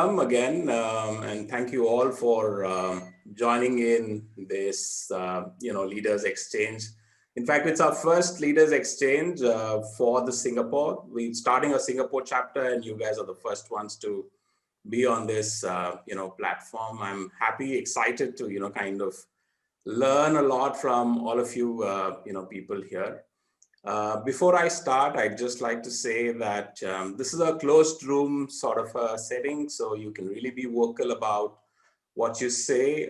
welcome again, and thank you all for joining in this, Leaders Exchange. In fact, it's our first Leaders Exchange for the Singapore. We're starting a Singapore chapter, and you guys are the first ones to be on this, platform. I'm happy, excited to, kind of learn a lot from all of you, people here. Before I start, I'd just like to say that this is a closed room sort of a setting, so you can really be vocal about what you say.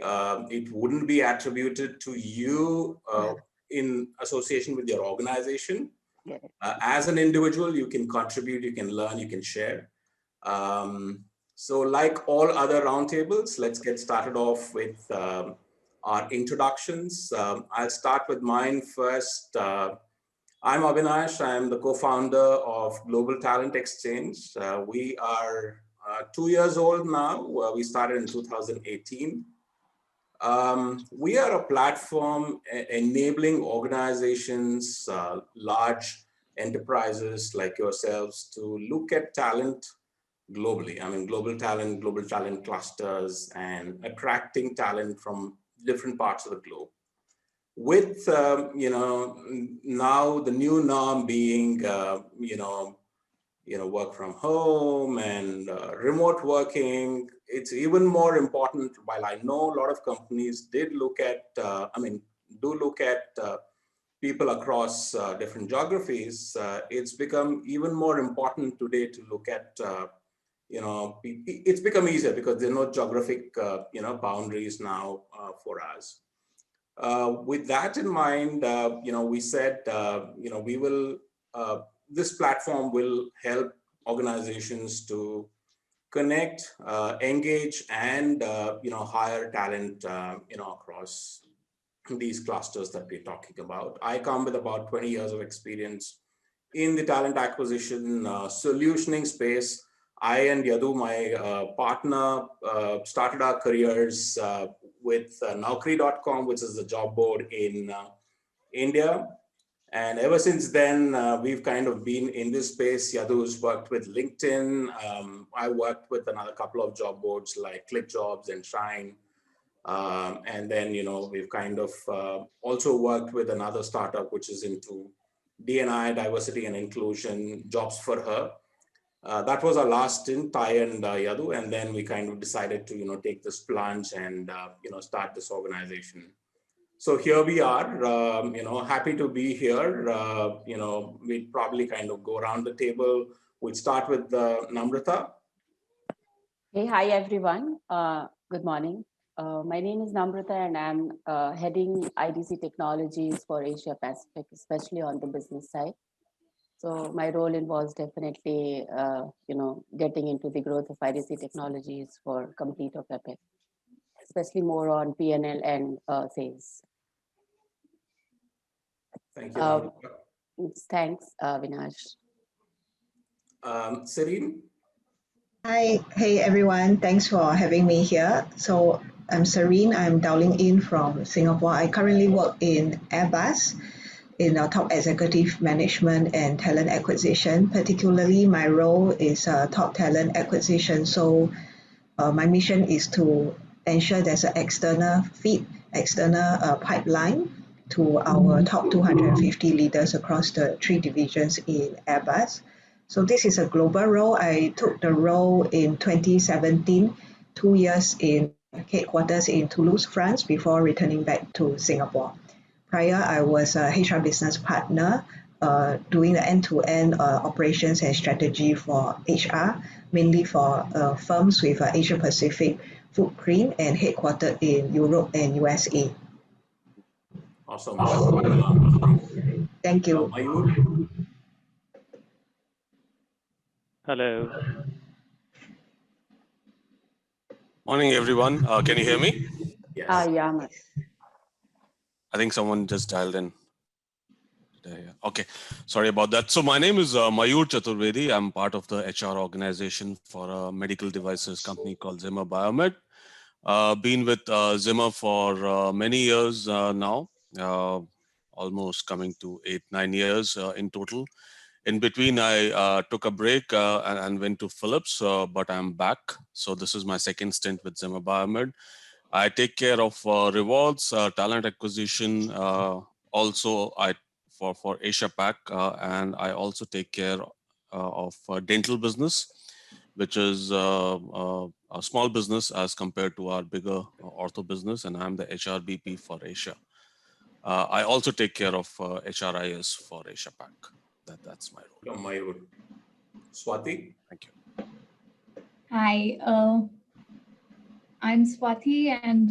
It wouldn't be attributed to you in association with your organization. As an individual, you can contribute, you can learn, you can share. So like all other roundtables, let's get started off with our introductions. I'll start with mine first. I'm Avinash. I'm the co-founder of Global Talent Exchange. We are 2 years old now. We started in 2018. We are a platform enabling organizations, large enterprises like yourselves, to look at talent globally. I mean, global talent clusters, and attracting talent from different parts of the globe. With, now the new norm being, work from home and remote working, it's even more important. While I know a lot of companies did look at, do look at people across different geographies, it's become even more important today to look at, it's become easier because there are no geographic, boundaries now for us. With that in mind, we said, we will, this platform will help organizations to connect, engage, and, hire talent, across these clusters that we're talking about. I come with about 20 years of experience in the talent acquisition, solutioning space. I and Yadu, my partner, started our careers with Naukri.com, which is the job board in India. And ever since then, we've kind of been in this space. Yadu's worked with LinkedIn. I worked with another couple of job boards like ClickJobs and Shine. And then, we've kind of also worked with another startup, which is into D&I, diversity and inclusion, Jobs for Her. That was our last stint, Ty and Yadu, and then we kind of decided to, take this plunge and, start this organization. So here we are, happy to be here. We'd probably kind of go around the table. We'd start with Namrata. Hey, hi, everyone. Good morning. My name is Namrata, and I'm heading IDC Technologies for Asia Pacific, especially on the business side. So my role involves definitely, getting into the growth of IDC Technologies for complete of Epic, especially more on P&L and sales. Thank you. Thanks, Vinash. Serene? Hi, hey everyone. Thanks for having me here. So I'm Serene. I'm dialing in from Singapore. I currently work in Airbus, in our top executive management and talent acquisition. Particularly, my role is top talent acquisition. So my mission is to ensure there's an external pipeline to our top 250 leaders across the 3 divisions in Airbus. So this is a global role. I took the role in 2017, 2 years in headquarters in Toulouse, France, before returning back to Singapore. Prior, I was a HR business partner doing the end-to-end operations and strategy for HR, mainly for firms with Asia Pacific footprint and headquartered in Europe and USA. Awesome. Thank you. Mayur? Hello. Morning, everyone. Can you hear me? Yes. Yeah. I think someone just dialed in. Okay, sorry about that. So my name is Mayur Chaturvedi. I'm part of the HR organization for a medical devices company called Zimmer Biomed. Been with Zimmer for many years now, almost coming to 8-9 years in total. In between, I took a break and went to Philips, but I'm back. So this is my second stint with Zimmer Biomed. I take care of rewards, talent acquisition, also for Asia Pac, and I also take care of dental business, which is a small business as compared to our bigger ortho business, and I'm the HRBP for Asia. I also take care of HRIS for Asia Pac. That's my role. Mayur. Swati? Thank you. Hi, I'm Swati, and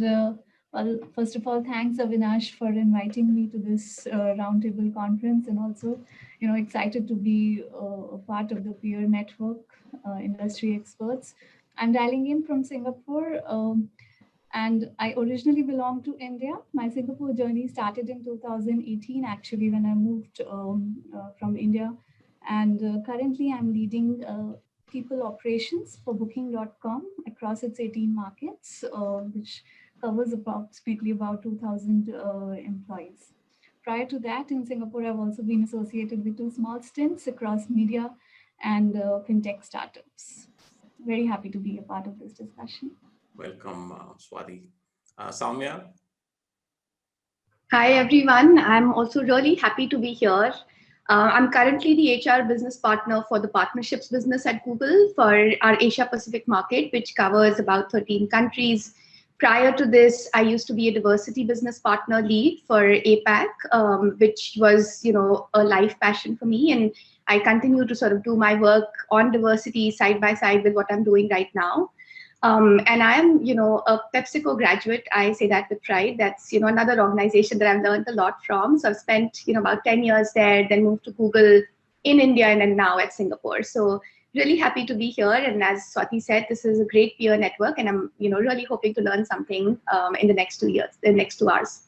well, first of all, thanks Avinash for inviting me to this roundtable conference, and also, excited to be a part of the peer network, industry experts. I'm dialing in from Singapore, and I originally belong to India. My Singapore journey started in 2018, actually, when I moved from India, and currently I'm leading people operations for Booking.com across its 18 markets, which covers approximately about 2,000 employees. Prior to that, in Singapore, I've also been associated with 2 small stints across media and fintech startups. Very happy to be a part of this discussion. Welcome, Swati. Soumya? Hi, everyone. I'm also really happy to be here. I'm currently the HR business partner for the partnerships business at Google for our Asia Pacific market, which covers about 13 countries. Prior to this, I used to be a diversity business partner lead for APAC, which was, a life passion for me. And I continue to sort of do my work on diversity side by side with what I'm doing right now. And I am, a PepsiCo graduate. I say that with pride. That's, another organization that I've learned a lot from. So I've spent, about 10 years there, then moved to Google in India, and then now at Singapore. So really happy to be here. And as Swati said, this is a great peer network, and I'm, really hoping to learn something in the next 2 hours.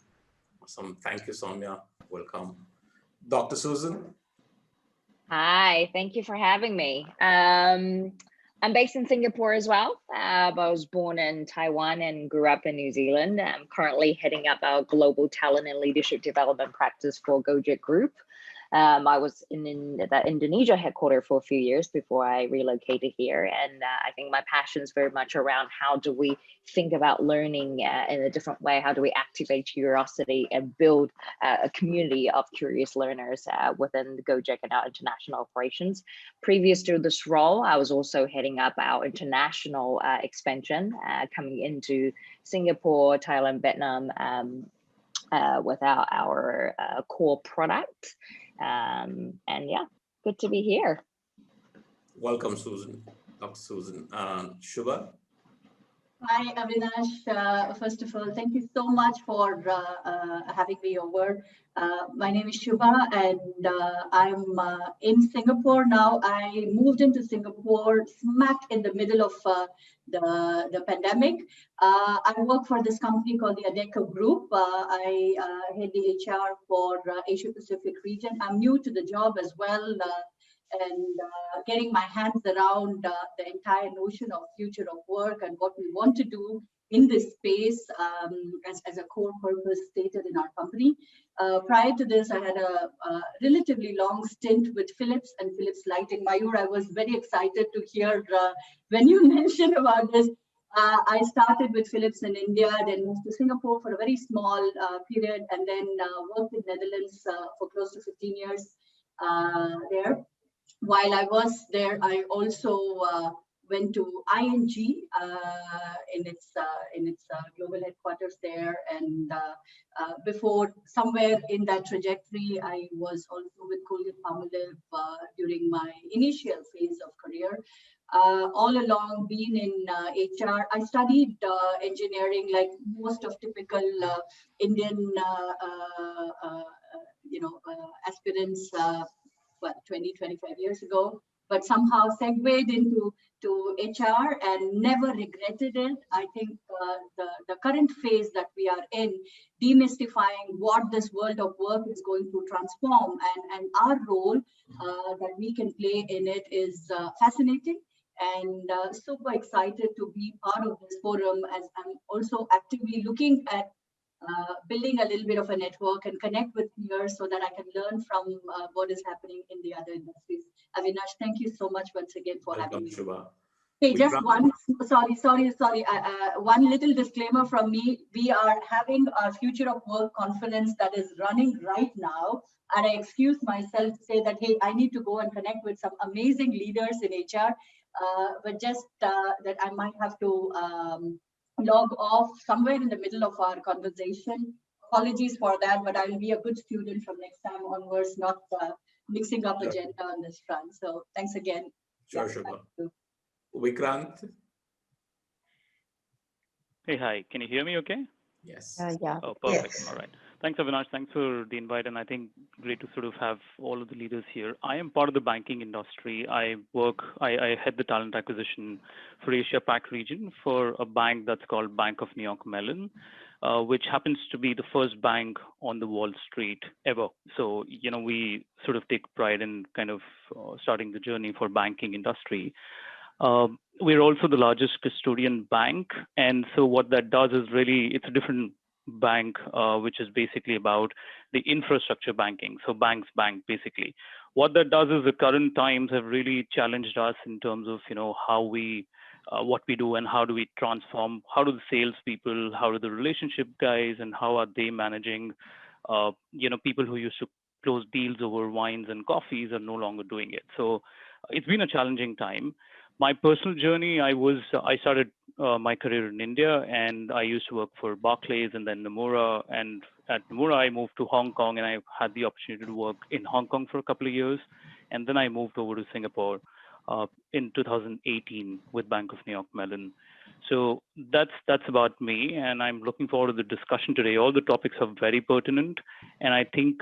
Awesome. Thank you, Soumya. Welcome. Dr. Susan? Hi, thank you for having me. I'm based in Singapore as well. I was born in Taiwan and grew up in New Zealand. I'm currently heading up our global talent and leadership development practice for Gojek Group. I was in the Indonesia headquarters for a few years before I relocated here. And I think my passion is very much around how do we think about learning in a different way? How do we activate curiosity and build a community of curious learners within the Gojek and our international operations? Previous to this role, I was also heading up our international expansion, coming into Singapore, Thailand, Vietnam, with our core product. And yeah, good to be here. Welcome, Susan. Dr. Susan. Shubha? Hi, Avinash. First of all, thank you so much for having me over. My name is Shubha, and I'm in Singapore now. I moved into Singapore smack in the middle of the pandemic. I work for this company called the Adecco Group. I head the HR for Asia Pacific region. I'm new to the job as well. And getting my hands around the entire notion of future of work and what we want to do in this space as a core purpose stated in our company. Prior to this, I had a relatively long stint with Philips and Philips Lighting. Mayur, I was very excited to hear when you mentioned about this. I started with Philips in India, then moved to Singapore for a very small period, and then worked in Netherlands for close to 15 years there. While I was there, I also went to ING in its global headquarters there, and before, somewhere in that trajectory, I was also with Colgate-Palmolive during my initial phase of career. All along, being in HR, I studied engineering like most of typical Indian, aspirants. 20, 25 years ago, but somehow segued into HR and never regretted it. I think the current phase that we are in, demystifying what this world of work is going to transform and our role that we can play in it is fascinating and super excited to be part of this forum, as I'm also actively looking at building a little bit of a network and connect with peers so that I can learn from what is happening in the other industries. Avinash, thank you so much once again for having me. Shubha. Hey, just one, one little disclaimer from me. We are having our Future of Work conference that is running right now. And I excuse myself to say that, hey, I need to go and connect with some amazing leaders in HR, but just that I might have to log off somewhere in the middle of our conversation. Apologies for that, but I will be a good student from next time onwards, not mixing up agenda on this front. So thanks again. Sure, Shubha. Vikrant? Hey, hi. Can you hear me okay? Yes. Yeah. Oh, perfect. Yes. All right. Thanks, Avinash. Thanks for the invite. And I think great to sort of have all of the leaders here. I am part of the banking industry. I head the talent acquisition for Asia Pac region for a bank that's called Bank of New York Mellon, which happens to be the first bank on the Wall Street ever. So, you know, we sort of take pride in kind of starting the journey for banking industry. We're also the largest custodian bank. And so what that does is really, it's a different bank, which is basically about the infrastructure banking. So banks bank, basically. What that does is the current times have really challenged us in terms of, you know, how we, what we do and how do we transform, how do the salespeople, how do the relationship guys, and how are they managing, you know, people who used to close deals over wines and coffees are no longer doing it. So it's been a challenging time. My personal journey, I started my career in India, and I used to work for Barclays and then Nomura. And at Nomura, I moved to Hong Kong, and I had the opportunity to work in Hong Kong for a couple of years. And then I moved over to Singapore in 2018 with Bank of New York Mellon. So that's about me, and I'm looking forward to the discussion today. All the topics are very pertinent, and I think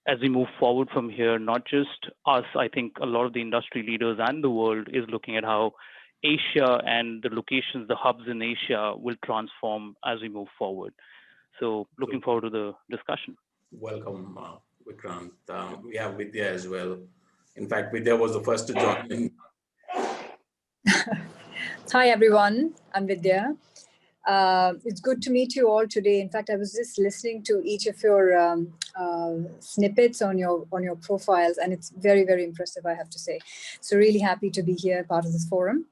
as we move forward from here, not just us, I think a lot of the industry leaders and the world is looking at how Asia and the locations, the hubs in Asia will transform as we move forward. So looking forward to the discussion. Welcome, Vikrant. We have Vidya as well. In fact, Vidya was the first to join in. Hi, everyone. I'm Vidya. It's good to meet you all today. In fact, I was just listening to each of your snippets on your profiles, and it's very, very impressive, I have to say. So really happy to be here, part of this forum.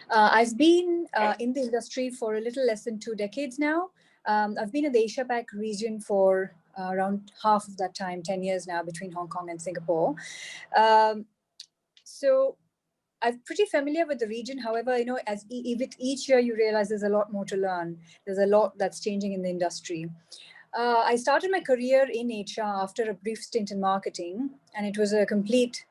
I've been in the industry for a little less than 2 decades now. I've been in the Asia Pac region for around half of that time, 10 years now, between Hong Kong and Singapore. So I'm pretty familiar with the region. However, you know, with each year, you realize there's a lot more to learn. There's a lot that's changing in the industry. I started my career in HR after a brief stint in marketing, and it was a complete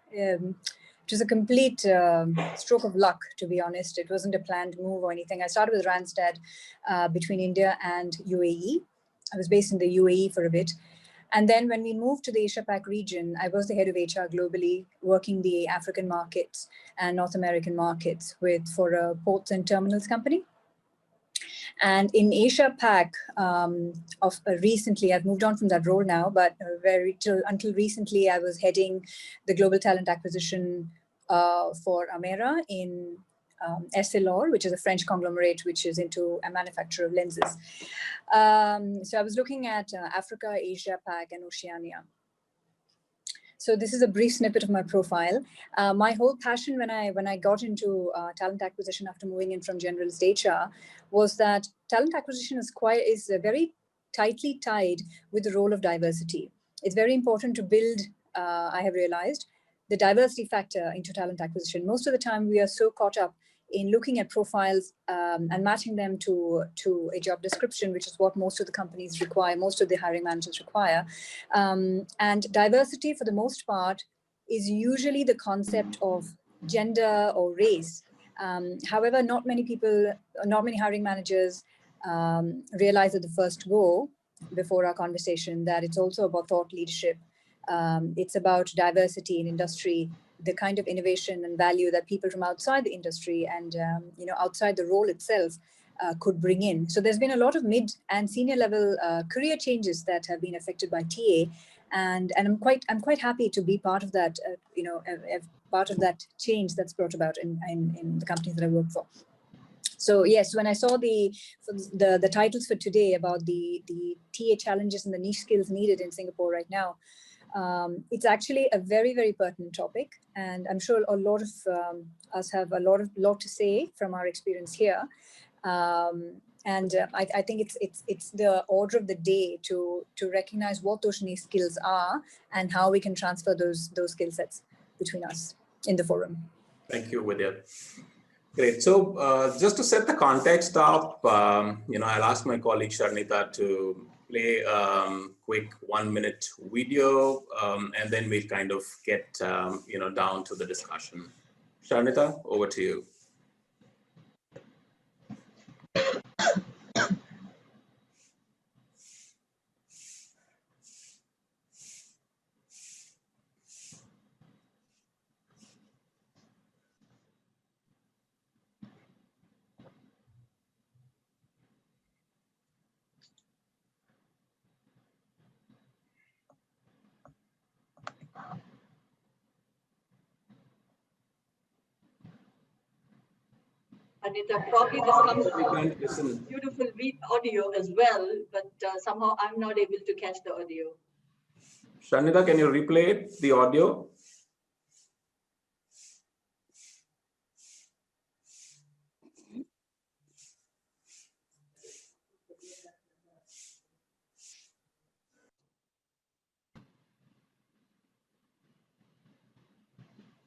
stroke of luck, to be honest. It wasn't a planned move or anything. I started with Randstad between India and UAE. I was based in the UAE for a bit. And then when we moved to the Asia Pac region, I was the head of HR globally, working the African markets and North American markets for a ports and terminals company. And in Asia Pac, recently, I've moved on from that role now, but until recently, I was heading the global talent acquisition for Amera in Essilor, which is a French conglomerate, which is into a manufacturer of lenses. So I was looking at Africa, Asia Pac, and Oceania. So this is a brief snippet of my profile. My whole passion when I got into talent acquisition after moving in from generalist HR was that talent acquisition is very tightly tied with the role of diversity. It's very important to build, I have realized, the diversity factor into talent acquisition. Most of the time we are so caught up in looking at profiles and matching them to a job description, which is what most of the companies require, most of the hiring managers require. And diversity, for the most part, is usually the concept of gender or race. However, not many hiring managers realize at the first go, before our conversation, that it's also about thought leadership. It's about diversity in industry, the kind of innovation and value that people from outside the industry and outside the role itself could bring in. So there's been a lot of mid and senior level career changes that have been affected by TA, and I'm quite happy to be part of that. Part of that change that's brought about in the companies that I work for. So yes, when I saw the titles for today about the TA challenges and the niche skills needed in Singapore right now, it's actually a very, very pertinent topic. And I'm sure a lot of us have a lot to say from our experience here. I think it's the order of the day to recognize what those niche skills are and how we can transfer those skill sets between us in the forum. Thank you, Vidya. Great. So just to set the context up, I'll ask my colleague Sharnita to play quick 1-minute video, and then we'll kind of get down to the discussion. Sharnita, over to you. Anita, probably this comes from beautiful audio as well, but somehow I'm not able to catch the audio. Sharnita, can you replay the audio?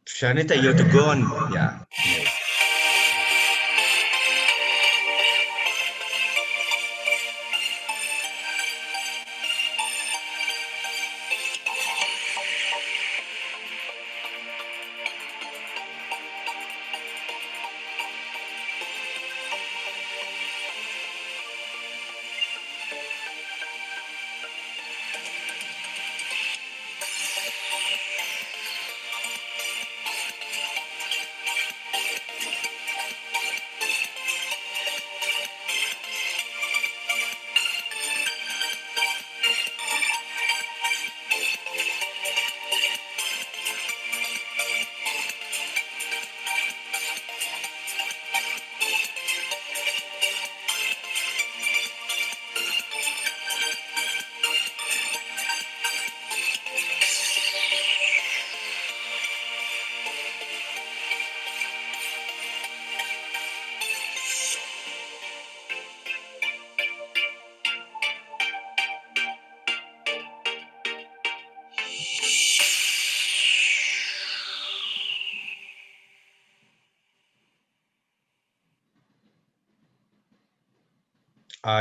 Sharnita, you have to go on. Yeah.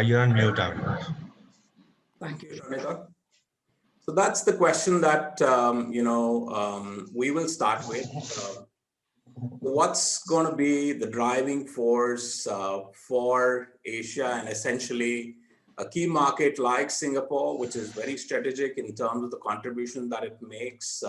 You're on mute, Avinash. Thank you, Sharnita. So that's the question that we will start with. What's going to be the driving force for Asia and essentially a key market like Singapore, which is very strategic in terms of the contribution that it makes,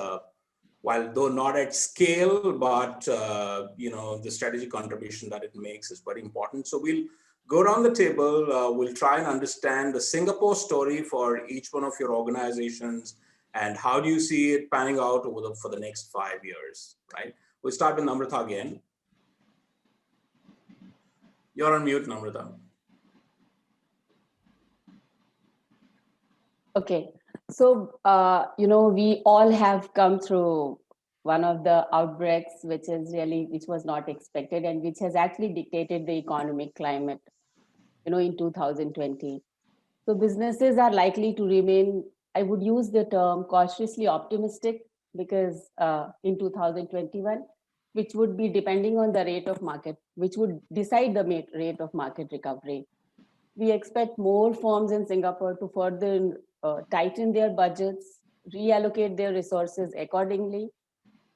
while though not at scale, but the strategic contribution that it makes is very important. So we'll go around the table. We'll try and understand the Singapore story for each one of your organizations and how do you see it panning out for the next 5 years, right? We'll start with Namrata again. You're on mute, Namrata. Okay, so, we all have come through one of the outbreaks, which was not expected and which has actually dictated the economic climate, in 2020. So businesses are likely to remain, I would use the term cautiously optimistic, because in 2021, which would be depending on the rate of market, which would decide the rate of market recovery. We expect more firms in Singapore to further tighten their budgets, reallocate their resources accordingly,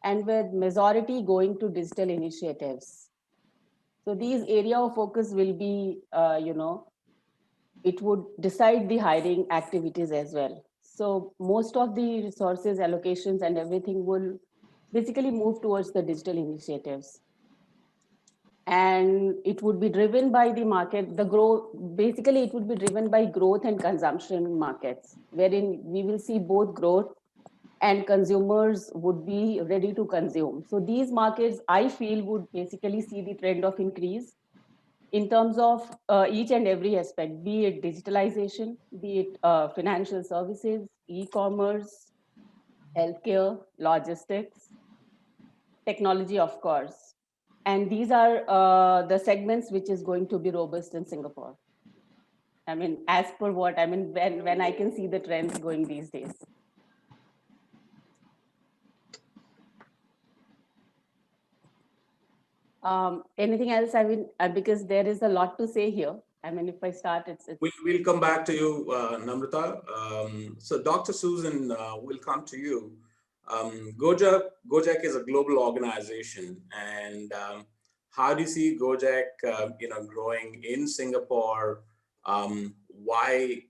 and with majority going to digital initiatives. So these area of focus will be, it would decide the hiring activities as well. So most of the resources, allocations, and everything will basically move towards the digital initiatives. And it would be driven by the market, basically it would be driven by growth and consumption markets, wherein we will see both growth and consumers would be ready to consume. So these markets, I feel, would basically see the trend of increase in terms of each and every aspect, be it digitalization, be it financial services, e-commerce, healthcare, logistics, technology, of course. And these are the segments which is going to be robust in Singapore. I mean, as per what, I mean, when I can see the trends going these days. Anything else? I mean, because there is a lot to say here. I mean, if I start, it's... We'll come back to you, Namrata. So Dr. Susan, we'll come to you. Gojek is a global organization, and how do you see Gojek, growing in Singapore? Why,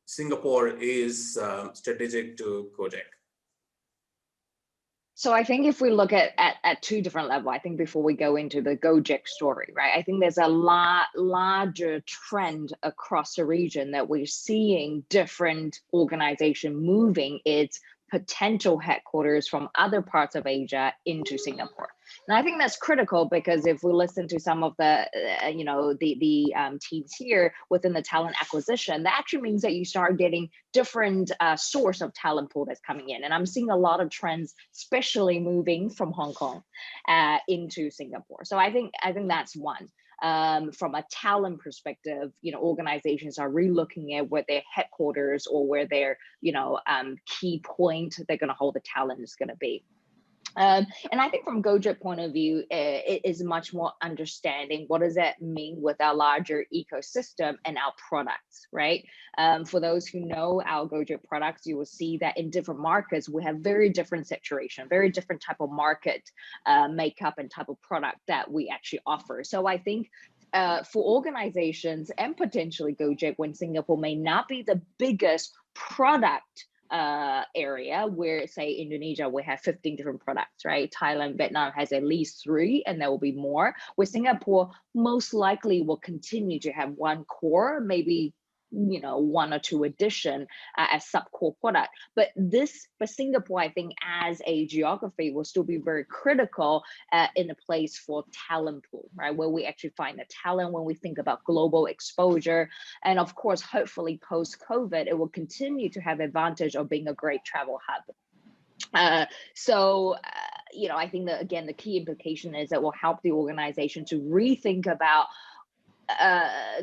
Singapore is strategic to Gojek? So I think if we look at two different levels, I think before we go into the Gojek story, right? I think there's a larger trend across the region that we're seeing different organizations moving its potential headquarters from other parts of Asia into Singapore. And I think that's critical because if we listen to some of the, teams here within the talent acquisition, that actually means that you start getting different source of talent pool that's coming in. And I'm seeing a lot of trends, especially moving from Hong Kong into Singapore. So I think that's one. From a talent perspective, organizations are relooking at where their headquarters or where their, key point they're going to hold the talent is going to be. And I think from Gojek point of view, it is much more understanding what does that mean with our larger ecosystem and our products, right? For those who know our Gojek products, you will see that in different markets, we have very different saturation, very different type of market makeup and type of product that we actually offer. So I think for organizations and potentially Gojek, when Singapore may not be the biggest product area where, say, Indonesia, we have 15 different products, right? Thailand, Vietnam has at least 3, and there will be more. Where Singapore most likely will continue to have one core, maybe 1 or 2 addition as sub-core product. But Singapore, I think, as a geography, will still be very critical in a place for talent pool, right? Where we actually find the talent when we think about global exposure. And of course, hopefully post-COVID, it will continue to have advantage of being a great travel hub. I think that, again, the key implication is that will help the organization to rethink about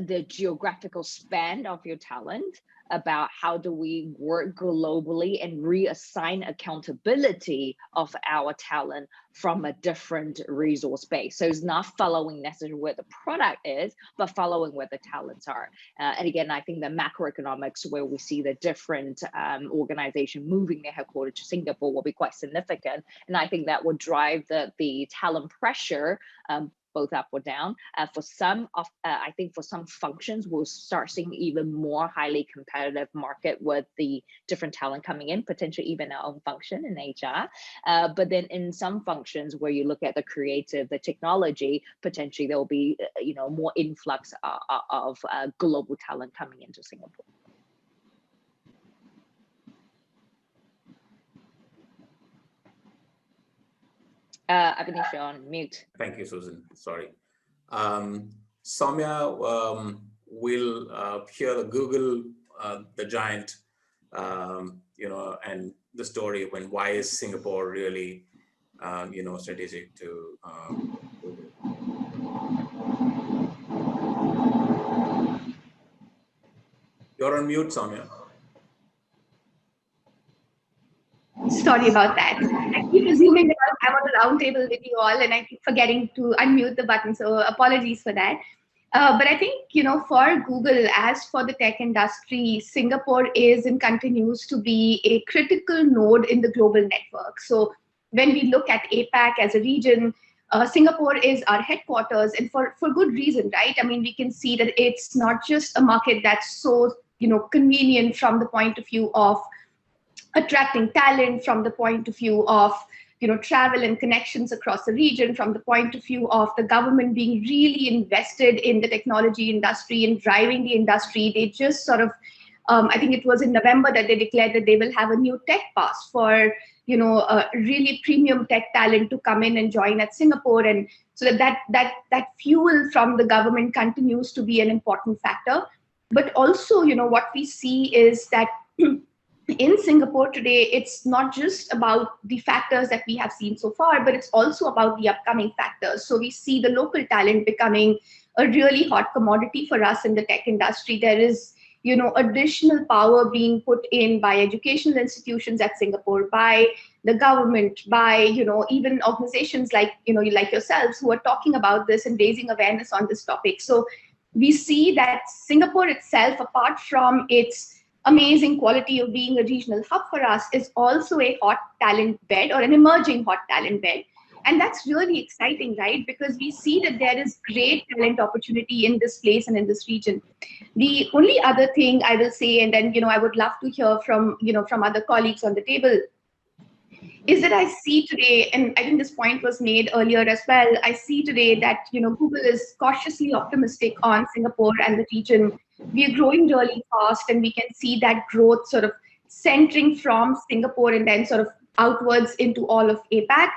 the geographical span of your talent, about how do we work globally and reassign accountability of our talent from a different resource base. So it's not following necessarily where the product is, but following where the talents are. And again, I think the macroeconomics where we see the different organization moving their headquarters to Singapore will be quite significant. And I think that will drive the talent pressure both up or down. For some of, I think for some functions, we'll start seeing even more highly competitive market with the different talent coming in, potentially even our own function in HR. But then in some functions where you look at the creative, the technology, potentially there will be, more influx of global talent coming into Singapore. Abhinash, you're on mute. Thank you, Susan. Sorry. Soumya will hear the Google, the giant, and the story when why is Singapore really, strategic to Google. You're on mute, Soumya. Sorry about that. I keep assuming that I'm on a round table with you all and I keep forgetting to unmute the button. So apologies for that. But I think, for Google, as for the tech industry, Singapore is and continues to be a critical node in the global network. So when we look at APAC as a region, Singapore is our headquarters, and for good reason, right? I mean, we can see that it's not just a market that's so, convenient from the point of view of attracting talent, from the point of view of travel and connections across the region, from the point of view of the government being really invested in the technology industry and driving the industry. They just sort of, I think it was in November that they declared that they will have a new tech pass for really premium tech talent to come in and join at Singapore, and so that fuel from the government continues to be an important factor. But also, what we see is that in Singapore today, it's not just about the factors that we have seen so far, but it's also about the upcoming factors. So we see the local talent becoming a really hot commodity for us in the tech industry. There is, additional power being put in by educational institutions at Singapore, by the government, by, even organizations like, like yourselves who are talking about this and raising awareness on this topic. So we see that Singapore itself, apart from its amazing quality of being a regional hub for us, is also a hot talent bed or an emerging hot talent bed. And that's really exciting, right? Because we see that there is great talent opportunity in this place and in this region. The only other thing I will say, and then, I would love to hear from, from other colleagues on the table, is that I see today, and I think this point was made earlier as well, I see today that, Google is cautiously optimistic on Singapore and the region. We are growing really fast, and we can see that growth sort of centering from Singapore and then sort of outwards into all of APAC.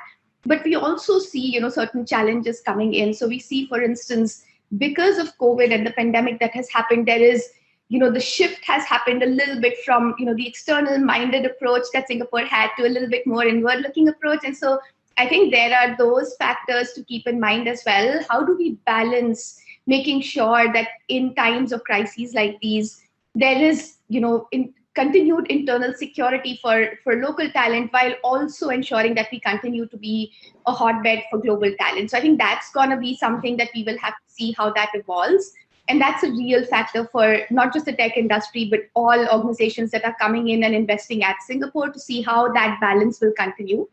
But we also see, certain challenges coming in. So we see, for instance, because of COVID and the pandemic that has happened, there is, the shift has happened a little bit from, the external-minded approach that Singapore had to a little bit more inward-looking approach. And so I think there are those factors to keep in mind as well. How do we balance making sure that in times of crises like these, there is, continued internal security for local talent, while also ensuring that we continue to be a hotbed for global talent. So I think that's going to be something that we will have to see how that evolves. And that's a real factor for not just the tech industry, but all organizations that are coming in and investing at Singapore, to see how that balance will continue.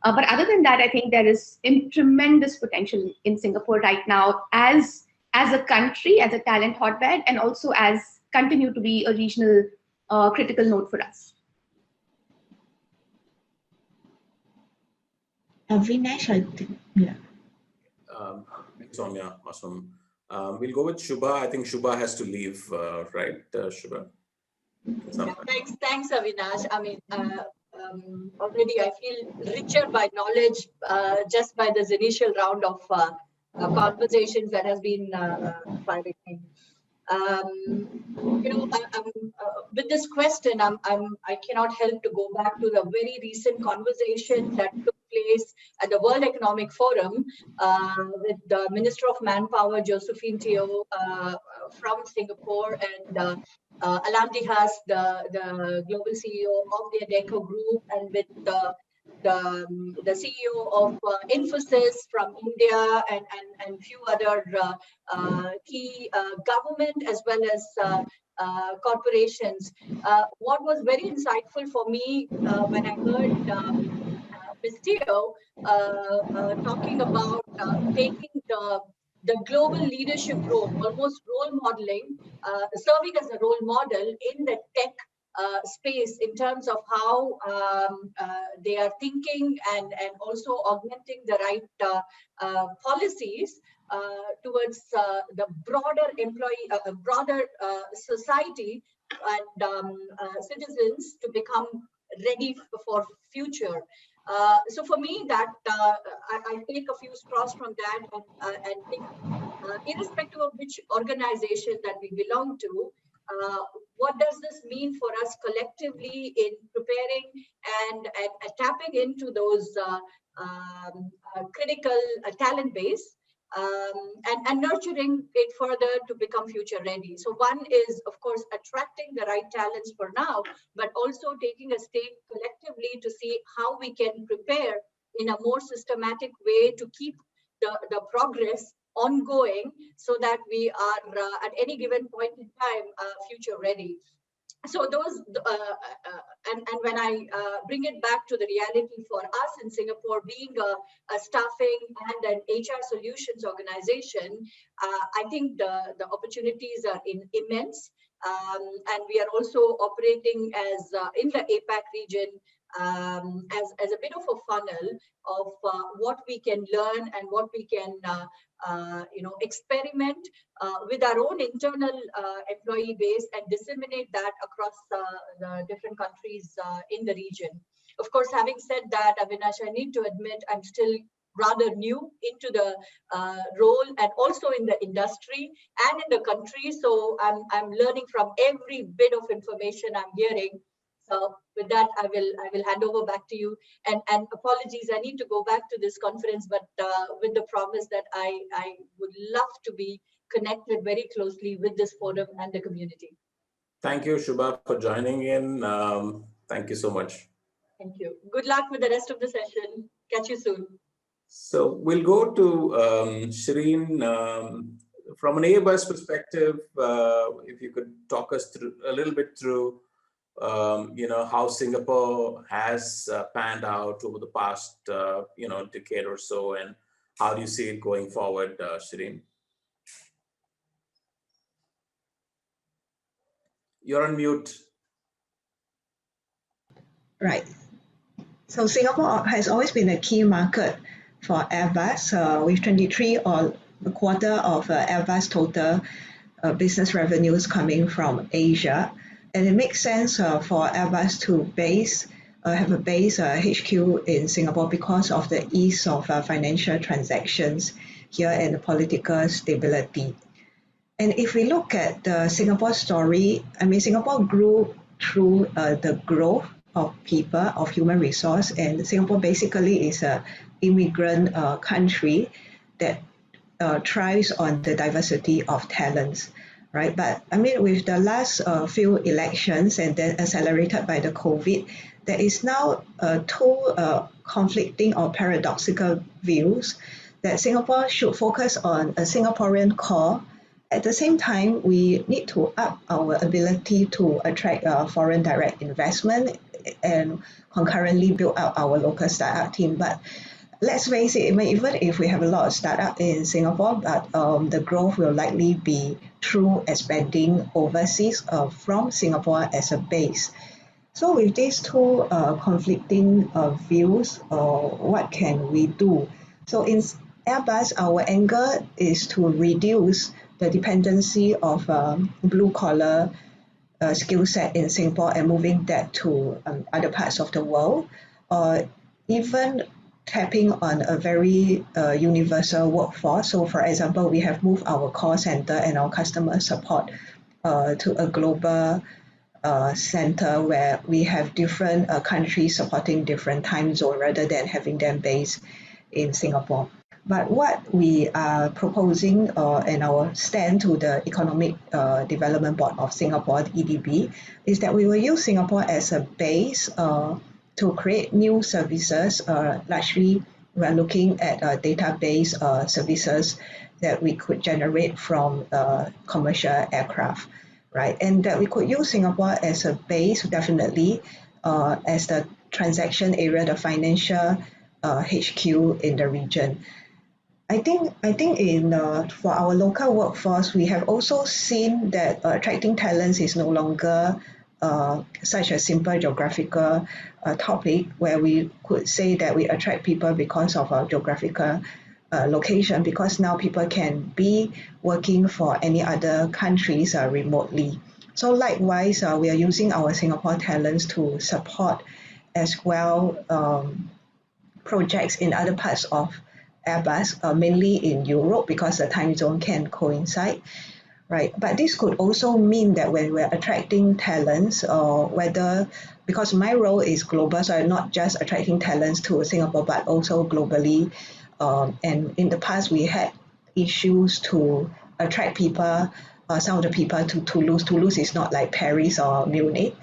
But other than that, I think there is tremendous potential in Singapore right now as a country, as a talent hotbed, and also as continue to be a regional critical node for us. Avinash, I think, yeah. Thanks, Soumya. Awesome. We'll go with Shubha. I think Shubha has to leave, right, Shubha? Yeah, thanks, Avinash. I mean, already I feel richer by knowledge just by this initial round of conversations that has been firing me. With this question, I cannot help to go back to the very recent conversation that took place at the World Economic Forum with the Minister of Manpower, Josephine Teo, from Singapore, and Alan Dihas, the global CEO of the Adecco Group, and with the CEO of Infosys from India, and few other key government as well as corporations. What was very insightful for me when I heard Ms. Teo talking about taking the global leadership role, almost role modeling, serving as a role model in the tech space in terms of how they are thinking and also augmenting the right policies towards the broader broader society and citizens to become ready for future. So for me, that I take a few straws from that and think, irrespective of which organization that we belong to, what does this mean for us collectively in preparing and tapping into those critical talent base and nurturing it further to become future ready. So one is, of course, attracting the right talents for now, but also taking a stake collectively to see how we can prepare in a more systematic way to keep the progress ongoing, so that we are at any given point in time future ready. So those and when I bring it back to the reality for us in Singapore, being a staffing and an HR solutions organization, I think the opportunities are immense, and we are also operating as in the APAC region as a bit of a funnel of what we can learn and what we can experiment with our own internal employee base and disseminate that across the different countries in the region. Of course, having said that, Avinash, I need to admit I'm still rather new into the role and also in the industry and in the country. So I'm learning from every bit of information I'm hearing. So with that, I will hand over back to you. And apologies, I need to go back to this conference, but with the promise that I would love to be connected very closely with this forum and the community. Thank you, Shubha, for joining in. Thank you so much. Thank you. Good luck with the rest of the session. Catch you soon. So we'll go to Shireen. From an Airbus perspective, if you could talk us through a little bit through, how Singapore has panned out over the past, decade or so, and how do you see it going forward, Shireen? You're on mute. Right. So Singapore has always been a key market for Airbus, with 23 or a quarter of Airbus total business revenues coming from Asia. And it makes sense for Airbus to have a base HQ in Singapore because of the ease of financial transactions here and the political stability. And if we look at the Singapore story, Singapore grew through the growth of people, of human resource, and Singapore basically is an immigrant country that thrives on the diversity of talents, right? But with the last few elections and then accelerated by the COVID, there is now two conflicting or paradoxical views that Singapore should focus on a Singaporean core. At the same time, we need to up our ability to attract foreign direct investment and concurrently build out our local startup team. But let's face it, even if we have a lot of startup in Singapore, but the growth will likely be through expanding overseas from Singapore as a base. So with these two conflicting views, what can we do? So in Airbus, our angle is to reduce the dependency of blue collar skill set in Singapore and moving that to other parts of the world, or even tapping on a very universal workforce. So for example, we have moved our call center and our customer support to a global center where we have different countries supporting different time zones rather than having them based in Singapore. But what we are proposing and our stand to the Economic Development Board of Singapore, the EDB, is that we will use Singapore as a base to create new services. Largely, we're looking at database services that we could generate from commercial aircraft, right? And that we could use Singapore as a base, definitely, as the transaction area, the financial HQ in the region. I think in for our local workforce, we have also seen that attracting talents is no longer such a simple geographical topic where we could say that we attract people because of our geographical location, because now people can be working for any other countries remotely. So likewise, we are using our Singapore talents to support as well projects in other parts of Airbus, mainly in Europe, because the time zone can coincide, right? But this could also mean that when we're attracting talents, whether, because my role is global, so I'm not just attracting talents to Singapore, but also globally. And in the past, we had issues to attract people, some of the people to Toulouse. Toulouse is not like Paris or Munich,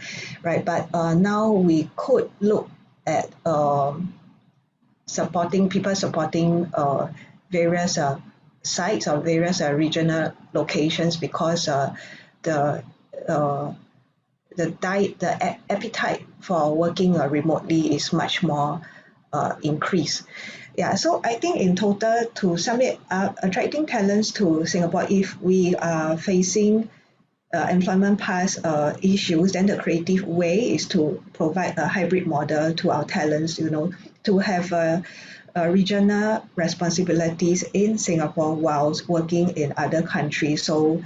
right? But now we could look at supporting various sites or various regional locations, because the appetite for working remotely is much more increased. Yeah, so I think in total, to sum it up, attracting talents to Singapore, if we are facing employment pass issues, then the creative way is to provide a hybrid model to our talents, to have regional responsibilities in Singapore whilst working in other countries. So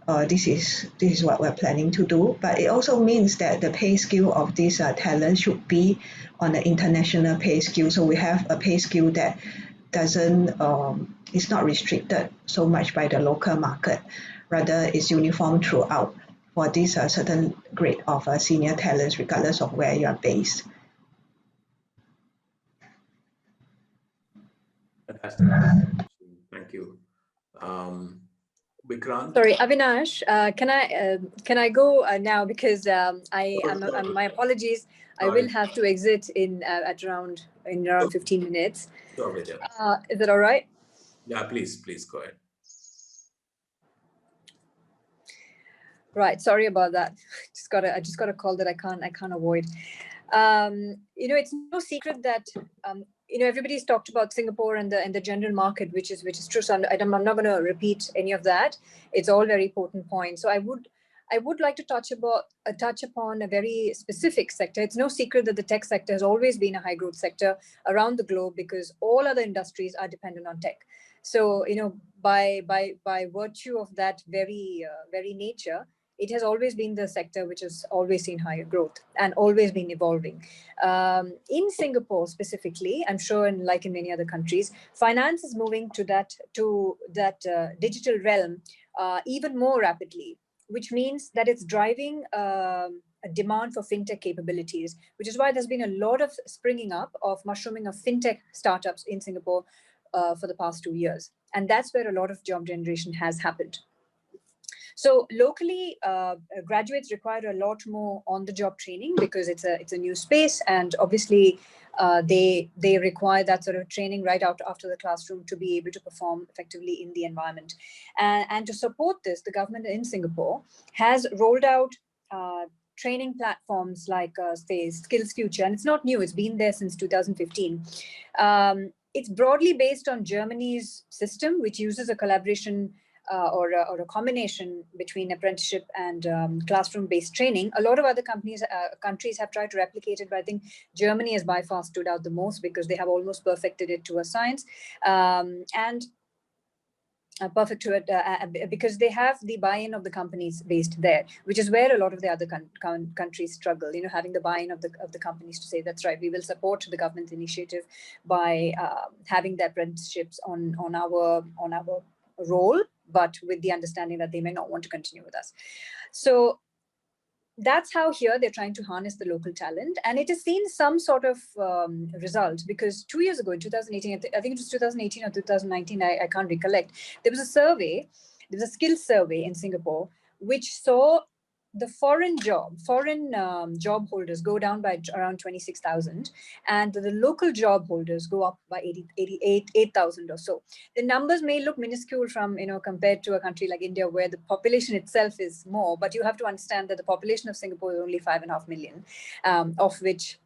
this is what we're planning to do. But it also means that the pay scale of this talent should be on the international pay scale. So we have a pay scale that doesn't is not restricted so much by the local market, rather is uniform throughout for this certain grade of senior talents, regardless of where you are based. Fantastic. Thank you. Vikrant? Sorry, Avinash, can I go now, because my apologies. I will have to exit in around 15 minutes. Sure, Vidya. Is that all right? Yeah, please go ahead. Right. Sorry about that. I just got a call that I can't avoid. It's no secret that everybody's talked about Singapore and the general market, which is true. So I'm not going to repeat any of that. It's all very important points. So I would like to touch upon a very specific sector. It's no secret that the tech sector has always been a high growth sector around the globe, because all other industries are dependent on tech. So by virtue of that very nature, it has always been the sector which has always seen higher growth and always been evolving. In Singapore specifically, I'm sure, and like in many other countries, finance is moving to that digital realm even more rapidly, which means that it's driving a demand for fintech capabilities, which is why there's been a lot of springing up of mushrooming of fintech startups in Singapore for the past 2 years. And that's where a lot of job generation has happened. So locally, graduates require a lot more on-the-job training, because it's a new space, and obviously they require that sort of training right out after the classroom to be able to perform effectively in the environment. And to support this, the government in Singapore has rolled out training platforms like, say, SkillsFuture, and it's not new; it's been there since 2015. It's broadly based on Germany's system, which uses a collaboration or a combination between apprenticeship and classroom-based training. A lot of other countries have tried to replicate it, but I think Germany has by far stood out the most, because they have almost perfected it to a science, and perfect to it because they have the buy-in of the companies based there, which is where a lot of the other countries struggle. Having the buy-in of the companies to say, that's right, we will support the government initiative by having the apprenticeships on our role, but with the understanding that they may not want to continue with us. So that's how here they're trying to harness the local talent. And it has seen some sort of result, because 2 years ago in 2018, I think it was 2018 or 2019, I can't recollect, there was a survey, there was a skills survey in Singapore, which saw the foreign job holders go down by around 26,000, and the local job holders go up by 8,000 or so. The numbers may look minuscule from, compared to a country like India, where the population itself is more, but you have to understand that the population of Singapore is only 5.5 million, of which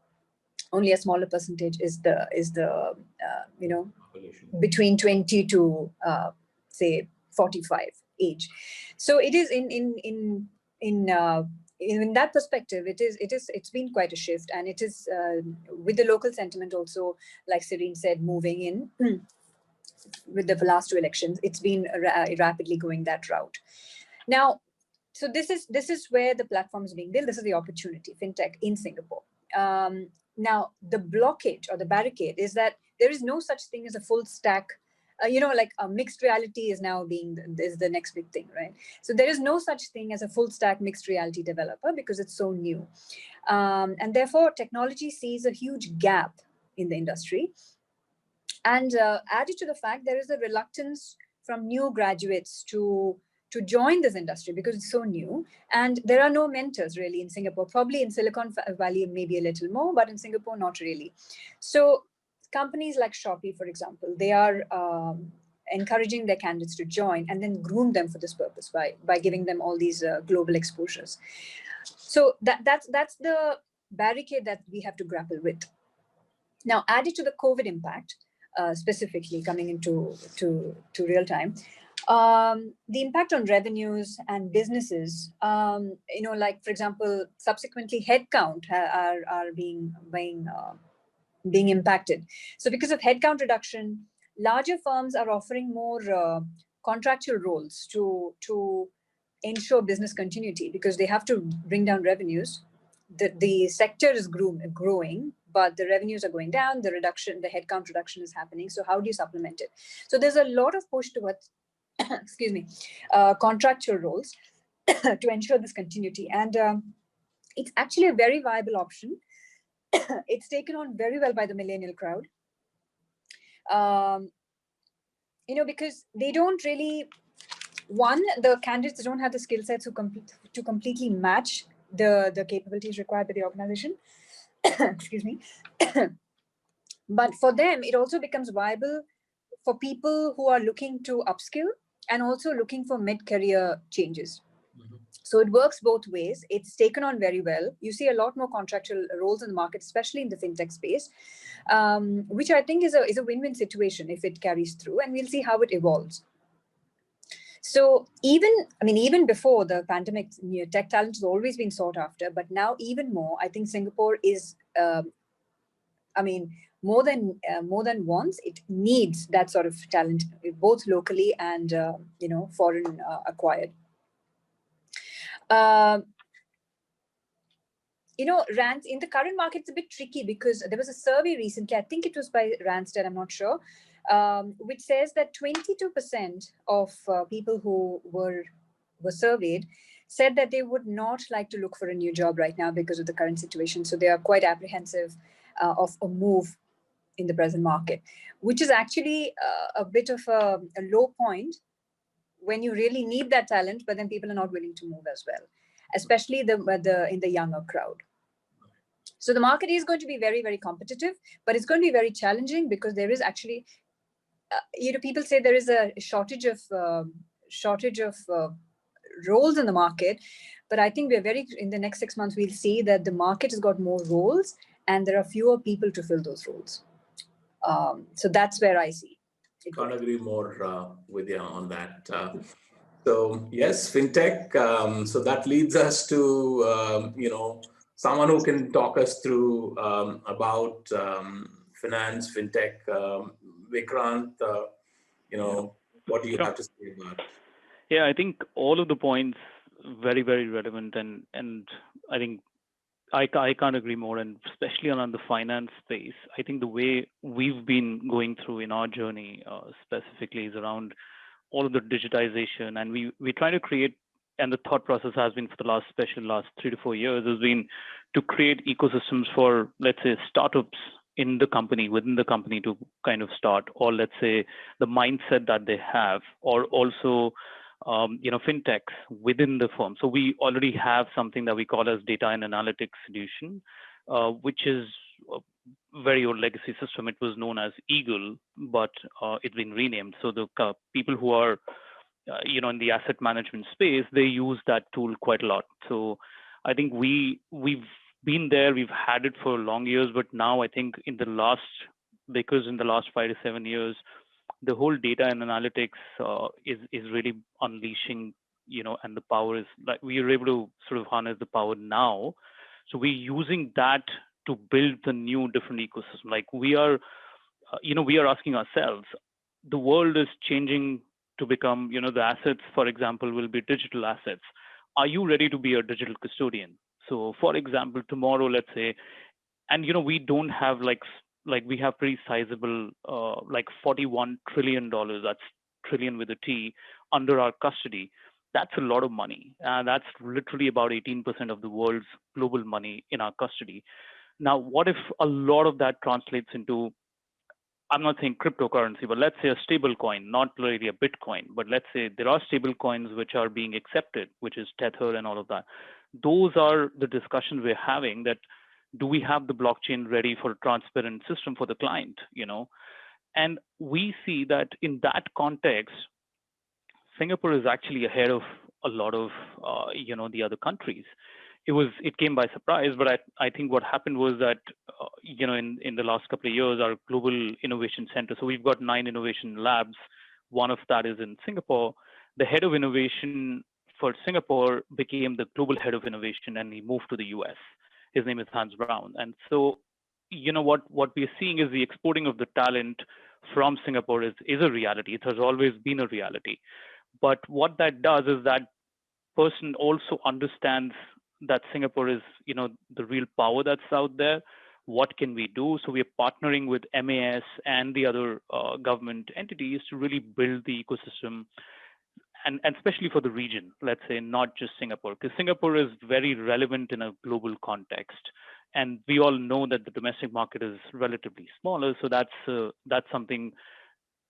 only a smaller percentage is the between 20 to say 45 age. So it is in that perspective, it's been quite a shift, and it is with the local sentiment also, like Serene said, moving in with the last 2 elections. It's been rapidly going that route. Now, so this is where the platform is being built. This is the opportunity, fintech in Singapore. Now, the blockage or the barricade is that there is no such thing as a full stack. Like a mixed reality is now is the next big thing, right? So there is no such thing as a full stack mixed reality developer, because it's so new. And therefore, technology sees a huge gap in the industry. And added to the fact, there is a reluctance from new graduates to join this industry, because it's so new. And there are no mentors really in Singapore. Probably in Silicon Valley, maybe a little more, but in Singapore, not really. So companies like Shopee, for example, they are encouraging their candidates to join and then groom them for this purpose by giving them all these global exposures. So that's the barricade that we have to grapple with. Now, added to the COVID impact, specifically coming into real time, the impact on revenues and businesses, like, for example, subsequently headcount are being impacted. So because of headcount reduction, larger firms are offering more contractual roles to ensure business continuity because they have to bring down revenues. The sector is growing, but the revenues are going down, the headcount reduction is happening. So how do you supplement it? So there's a lot of push towards, excuse me, contractual roles to ensure this continuity. And it's actually a very viable option. It's taken on very well by the millennial crowd. Because they don't really, the candidates don't have the skill sets to completely match the capabilities required by the organization. Excuse me. But for them, it also becomes viable for people who are looking to upskill and also looking for mid-career changes. So it works both ways. It's taken on very well. You see a lot more contractual roles in the market, especially in the fintech space, which I think is a win-win situation if it carries through, and we'll see how it evolves. So even before the pandemic, tech talent has always been sought after, but now even more, I think Singapore is, more than once, it needs that sort of talent, both locally and foreign acquired. Rand, in the current market, it's a bit tricky because there was a survey recently, I think it was by Randstad, I'm not sure, which says that 22% of people who were surveyed said that they would not like to look for a new job right now because of the current situation. So they are quite apprehensive of a move in the present market, which is actually a bit of a low point when you really need that talent, but then people are not willing to move as well, especially in the younger crowd. So the market is going to be very, very competitive, but it's going to be very challenging because there is actually, people say there is a shortage of roles in the market, but I think in the next 6 months, we'll see that the market has got more roles and there are fewer people to fill those roles. So that's where I see. Can't agree more with you on that. So yes, fintech. So that leads us to someone who can talk us through about finance, fintech. Vikrant, what do you have to say about it? Yeah, I think all of the points very, very relevant, and I think I can't agree more, and especially around the finance space. I think the way we've been going through in our journey specifically is around all of the digitization, and we try to create, and the thought process has been for the last 3 to 4 years has been to create ecosystems for, let's say, startups in the company, within the company to kind of start, or let's say the mindset that they have, or also fintechs within the firm. So we already have something that we call as data and analytics solution, which is a very old legacy system. It was known as Eagle, but it's been renamed. So the people who are in the asset management space, they use that tool quite a lot. So I think we've been there, we've had it for long years, but now I think in the last 5 to 7 years, the whole data and analytics is really unleashing, and the power is like we are able to sort of harness the power now. So we're using that to build the new different ecosystem. Like we are asking ourselves, the world is changing to become, the assets, for example, will be digital assets. Are you ready to be a digital custodian? So for example, tomorrow, let's say, and we don't have like we have pretty sizable, like $41 trillion, that's trillion with a T, under our custody. That's a lot of money. That's literally about 18% of the world's global money in our custody. Now, what if a lot of that translates into, I'm not saying cryptocurrency, but let's say a stable coin, not really a Bitcoin, but let's say there are stable coins which are being accepted, which is Tether and all of that. Those are the discussions we're having, that do we have the blockchain ready for a transparent system for the client, And we see that in that context, Singapore is actually ahead of a lot of, the other countries. It came by surprise, but I think what happened was that, in the last couple of years, our global innovation center, so we've got 9 innovation labs. One of that is in Singapore. The head of innovation for Singapore became the global head of innovation, and he moved to the US. His name is Hans Brown. And so, what we're seeing is the exporting of the talent from Singapore is a reality. It has always been a reality. But what that does is that person also understands that Singapore is, the real power that's out there. What can we do? So we're partnering with MAS and the other government entities to really build the ecosystem, and especially for the region, let's say, not just Singapore, because Singapore is very relevant in a global context. And we all know that the domestic market is relatively smaller. So that's something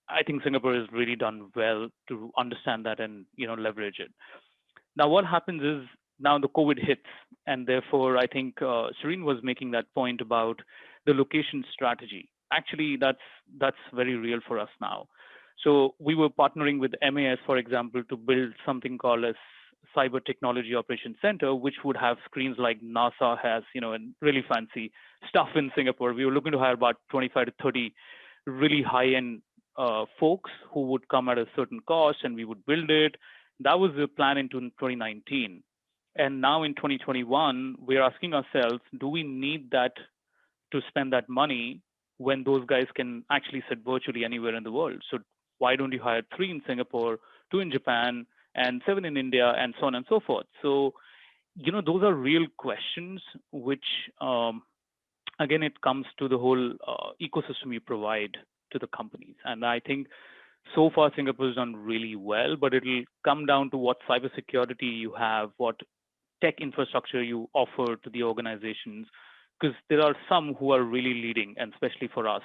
I think Singapore has really done well to understand that and leverage it. Now, what happens is now the COVID hits, and therefore I think Serene was making that point about the location strategy. Actually, that's very real for us now. So we were partnering with MAS, for example, to build something called a Cyber Technology Operations Center, which would have screens like NASA has, and really fancy stuff in Singapore. We were looking to hire about 25 to 30 really high-end folks who would come at a certain cost, and we would build it. That was the plan in 2019. And now in 2021, we're asking ourselves, do we need that to spend that money when those guys can actually sit virtually anywhere in the world? So why don't you hire 3 in Singapore, 2 in Japan, and 7 in India, and so on and so forth? So, those are real questions, which, again, it comes to the whole ecosystem you provide to the companies. And I think so far Singapore has done really well, but it'll come down to what cybersecurity you have, what tech infrastructure you offer to the organizations, because there are some who are really leading, and especially for us,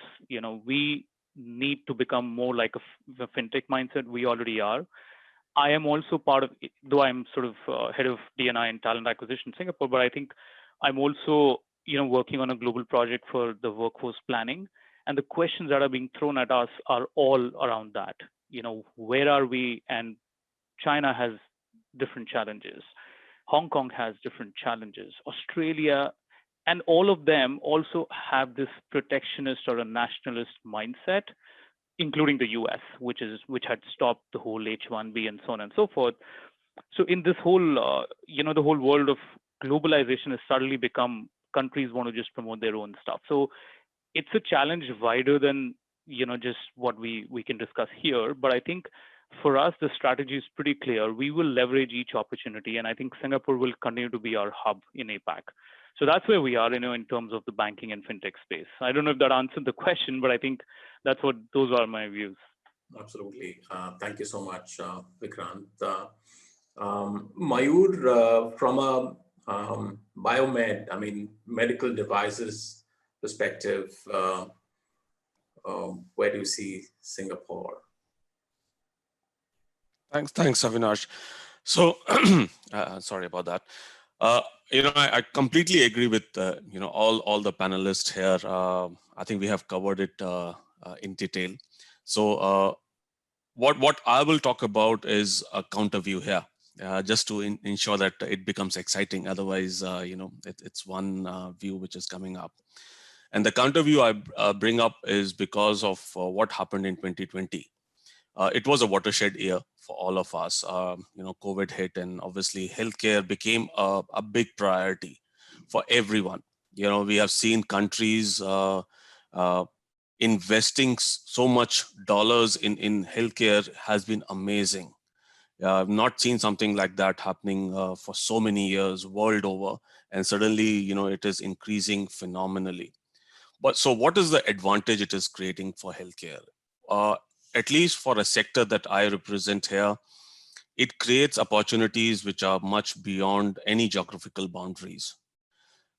we need to become more like a fintech mindset. We already are. I am also part of, though I'm sort of head of D&I and talent acquisition in Singapore, but I think I'm also, working on a global project for the workforce planning. And the questions that are being thrown at us are all around that. Where are we? And China has different challenges. Hong Kong has different challenges. Australia, and all of them also have this protectionist or a nationalist mindset, including the US, which had stopped the whole H-1B and so on and so forth. So in this whole, the whole world of globalization has suddenly become countries want to just promote their own stuff. So it's a challenge wider than, just what we can discuss here. But I think for us, the strategy is pretty clear. We will leverage each opportunity, and I think Singapore will continue to be our hub in APAC. So that's where we are, in terms of the banking and fintech space. I don't know if that answered the question, but I think those are my views. Absolutely. Thank you so much, Vikrant. Mayur, from a biomed, medical devices perspective, where do you see Singapore? Thanks, Avinash. So, sorry about that. I completely agree with all the panelists here. I think we have covered it in detail. So, what I will talk about is a counter view here, just to ensure that it becomes exciting. Otherwise, it's one view which is coming up. And the counter view I bring up is because of what happened in 2020. It was a watershed year for all of us. COVID hit, and obviously healthcare became a big priority for everyone. We have seen countries investing so much dollars in healthcare has been amazing. I've not seen something like that happening for so many years world over, and suddenly, it is increasing phenomenally. But so what is the advantage it is creating for healthcare? At least for a sector that I represent here, it creates opportunities which are much beyond any geographical boundaries.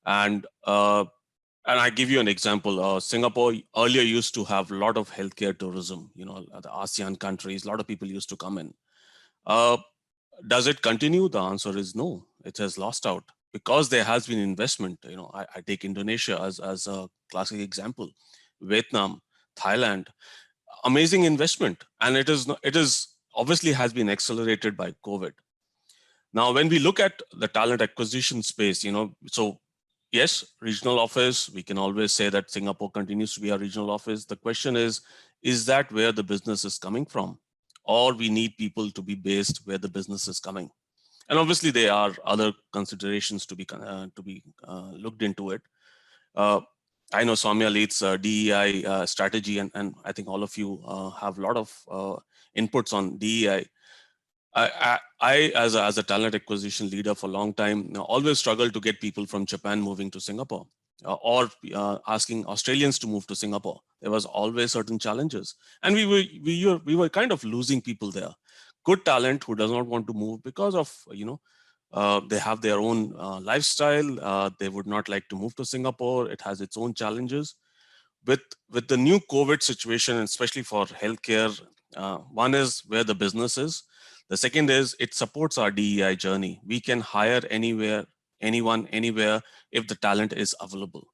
And I give you an example. Singapore earlier used to have a lot of healthcare tourism. The ASEAN countries, a lot of people used to come in. Does it continue? The answer is no. It has lost out because there has been investment. I take Indonesia as a classic example. Vietnam, Thailand, amazing investment, and it is obviously has been accelerated by COVID. Now, when we look at the talent acquisition space, so yes, regional office, we can always say that Singapore continues to be our regional office. The question is that where the business is coming from? Or we need people to be based where the business is coming? And obviously there are other considerations to be looked into it. I know Soumya leads DEI strategy, and I think all of you have a lot of inputs on DEI. I I, as a talent acquisition leader for a long time, always struggled to get people from Japan moving to Singapore or asking Australians to move to Singapore. There was always certain challenges, and we were kind of losing people there. Good talent who does not want to move because of they have their own lifestyle. They would not like to move to Singapore. It has its own challenges. With the new COVID situation, especially for healthcare, one is where the business is. The second is it supports our DEI journey. We can hire anywhere, anyone, anywhere if the talent is available.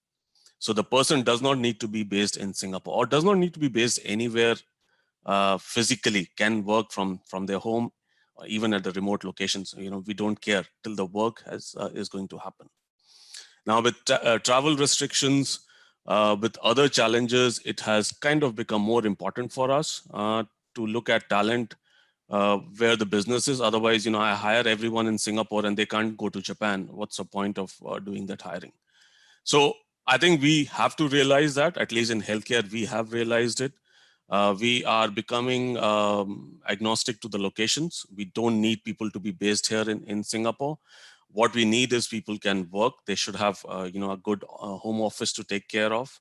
So the person does not need to be based in Singapore or does not need to be based anywhere physically, can work from their home or even at the remote locations. We don't care till the work is going to happen. Now with travel restrictions, with other challenges, it has kind of become more important for us to look at talent where the business is. Otherwise, I hire everyone in Singapore and they can't go to Japan. What's the point of doing that hiring? So I think we have to realize that, at least in healthcare, we have realized it. We are becoming agnostic to the locations. We don't need people to be based here in Singapore. What we need is people can work. They should have a good home office to take care of.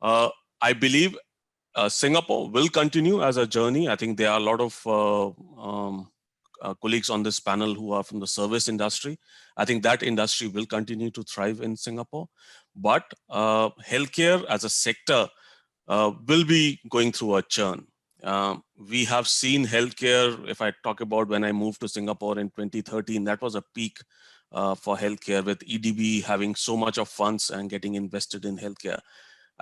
I believe Singapore will continue as a journey. I think there are a lot of colleagues on this panel who are from the service industry. I think that industry will continue to thrive in Singapore. But healthcare as a sector will be going through a churn. We have seen healthcare, if I talk about when I moved to Singapore in 2013, that was a peak for healthcare, with EDB having so much of funds and getting invested in healthcare.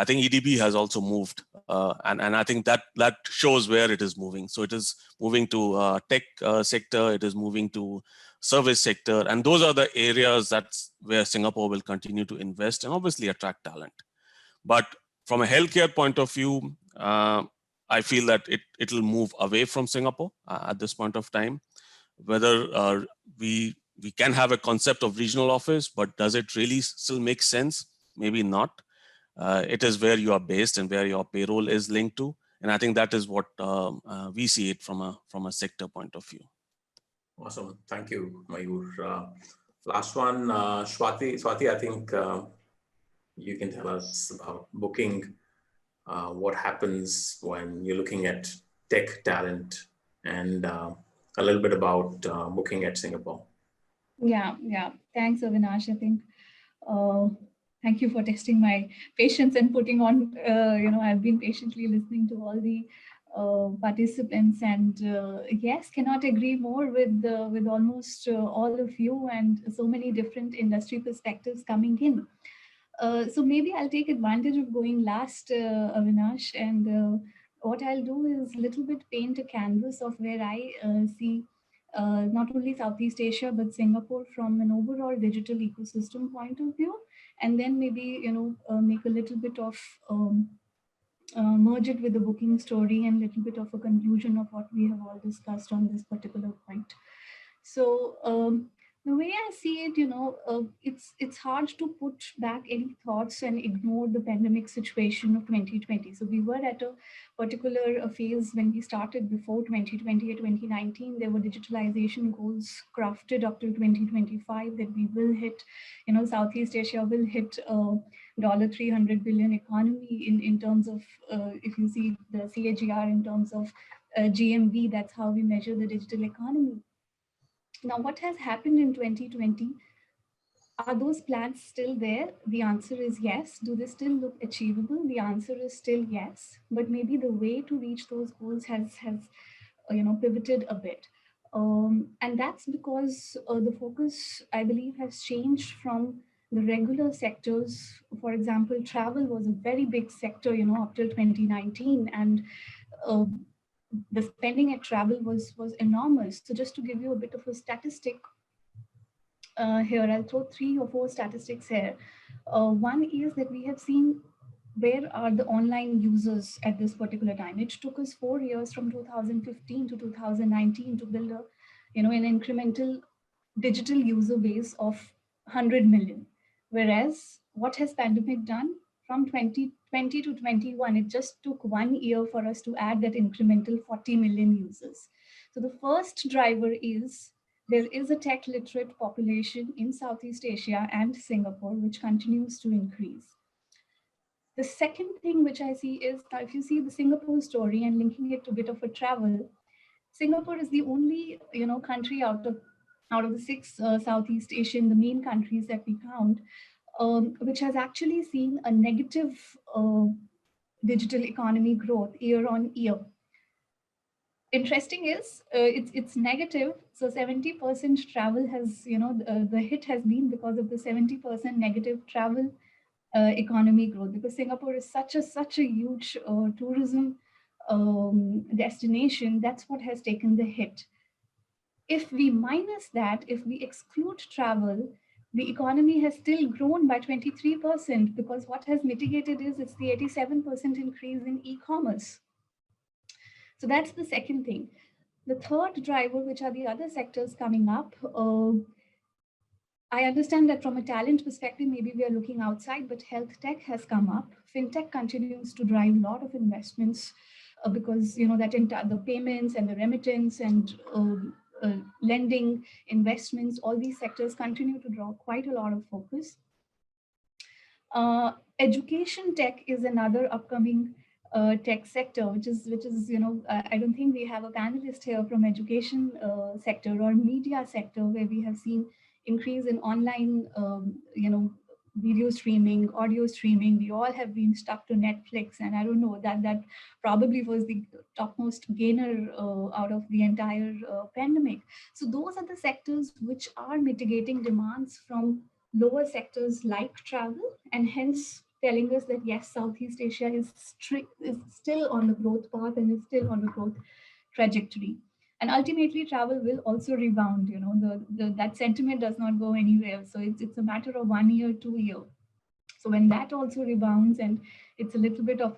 I think EDB has also moved, and I think that shows where it is moving. So it is moving to tech sector, it is moving to service sector, and those are the areas that's where Singapore will continue to invest and obviously attract talent. But from a healthcare point of view, I feel that it will move away from Singapore at this point of time. Whether we can have a concept of regional office, but does it really still make sense? Maybe not. It is where you are based and where your payroll is linked to, and I think that is what we see it from a sector point of view. Awesome, thank you, Mayur. Last one, Swati. Swati, I think you can tell us about booking. What happens when you're looking at tech talent, and a little bit about booking at Singapore. Yeah. Thanks, Avinash. I think, thank you for testing my patience and putting on, I've been patiently listening to all the participants, and yes, cannot agree more with almost all of you and so many different industry perspectives coming in. So maybe I'll take advantage of going last, Avinash, and what I'll do is a little bit paint a canvas of where I see not only Southeast Asia, but Singapore from an overall digital ecosystem point of view, and then maybe, make a little bit of merge it with the booking story and a little bit of a conclusion of what we have all discussed on this particular point. So the way I see it, it's hard to put back any thoughts and ignore the pandemic situation of 2020. So we were at a particular phase when we started before 2020 or 2019. There were digitalization goals crafted up to 2025 that we will hit. Southeast Asia will hit $300 billion economy in terms of, if you see the CAGR in terms of GMV, that's how we measure the digital economy. Now, what has happened in 2020? Are those plans still there? The answer is yes. Do they still look achievable? The answer is still yes. But maybe the way to reach those goals has pivoted a bit. And that's because the focus, I believe, has changed from the regular sectors. For example, travel was a very big sector, up till 2019. And the spending at travel was enormous. So just to give you a bit of a statistic here, I'll throw 3 or 4 statistics here. One is that we have seen where are the online users at this particular time. It took us 4 years from 2015 to 2019 to build an incremental digital user base of 100 million. Whereas what has pandemic done? From 2020 to 21, it just took 1 year for us to add that incremental 40 million users. So the first driver is there is a tech literate population in Southeast Asia and Singapore, which continues to increase. The second thing which I see is that if you see the Singapore story and linking it to a bit of a travel, Singapore is the only country out of the 6 Southeast Asian, the main countries that we count, which has actually seen a negative digital economy growth year on year. Interesting is it's negative. So 70% travel has, the hit has been because of the 70% negative travel economy growth, because Singapore is such a huge tourism destination. That's what has taken the hit. If we minus that, if we exclude travel, the economy has still grown by 23%, because what has mitigated is it's the 87% increase in e-commerce. So that's the second thing. The third driver, which are the other sectors coming up, I understand that from a talent perspective, maybe we are looking outside, but health tech has come up. FinTech continues to drive a lot of investments because that the payments and the remittance and lending investments, all these sectors continue to draw quite a lot of focus. Education tech is another upcoming tech sector, which is I don't think we have a panelist here from education sector or media sector, where we have seen increase in online video streaming, audio streaming. We all have been stuck to Netflix, and I don't know, that probably was the topmost gainer out of the entire pandemic. So those are the sectors which are mitigating demands from lower sectors like travel, and hence telling us that yes, Southeast Asia is still on the growth path and is still on the growth trajectory. And ultimately, travel will also rebound. That sentiment does not go anywhere. So it's a matter of 1 year, 2 years. So when that also rebounds, and it's a little bit of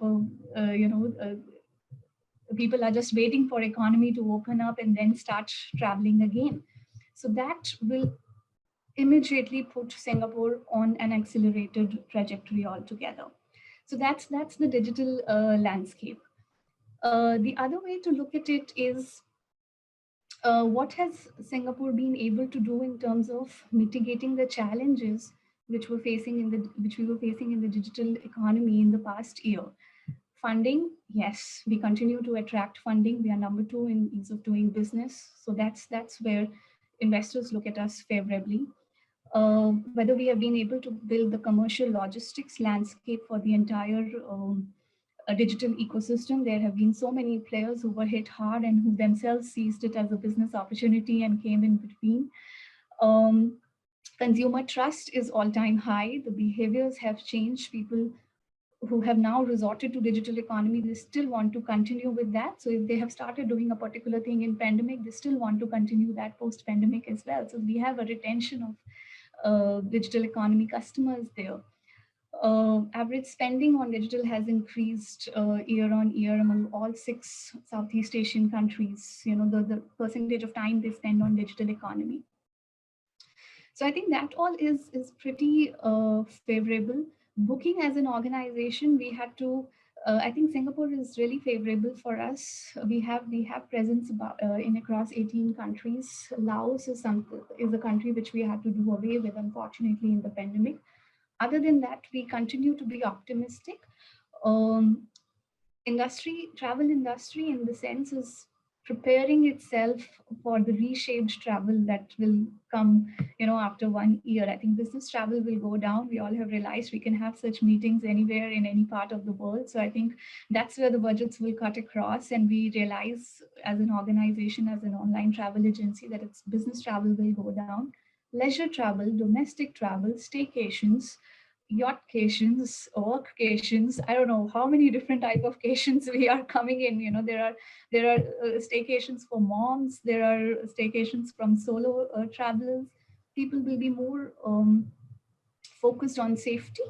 people are just waiting for economy to open up and then start traveling again. So that will immediately put Singapore on an accelerated trajectory altogether. So that's the digital landscape. The other way to look at it is, what has Singapore been able to do in terms of mitigating the challenges which we were facing in the digital economy in the past year? Funding, yes, we continue to attract funding. We are number 2 in ease of doing business. So that's where investors look at us favorably. Whether we have been able to build the commercial logistics landscape for the entire digital ecosystem. There have been so many players who were hit hard and who themselves seized it as a business opportunity and came in between. Consumer trust is all-time high. The behaviors have changed. People who have now resorted to digital economy, they still want to continue with that. So if they have started doing a particular thing in pandemic, they still want to continue that post-pandemic as well. So we have a retention of digital economy customers there. Average spending on digital has increased year on year among all 6 Southeast Asian countries. The percentage of time they spend on digital economy. So I think that all is pretty favorable. Booking as an organization, we had to. I think Singapore is really favorable for us. We have presence in across 18 countries. Laos is a country which we had to do away with, unfortunately, in the pandemic. Other than that, we continue to be optimistic. Travel industry in the sense is preparing itself for the reshaped travel that will come, after 1 year. I think business travel will go down. We all have realized we can have such meetings anywhere in any part of the world. So I think that's where the budgets will cut across, and we realize as an organization, as an online travel agency, that its business travel will go down. Leisure travel, domestic travel, staycations, yachtcations, workcations. I don't know how many different type of cations we are coming in. There are staycations for moms. There are staycations from solo travelers. People will be more focused on safety.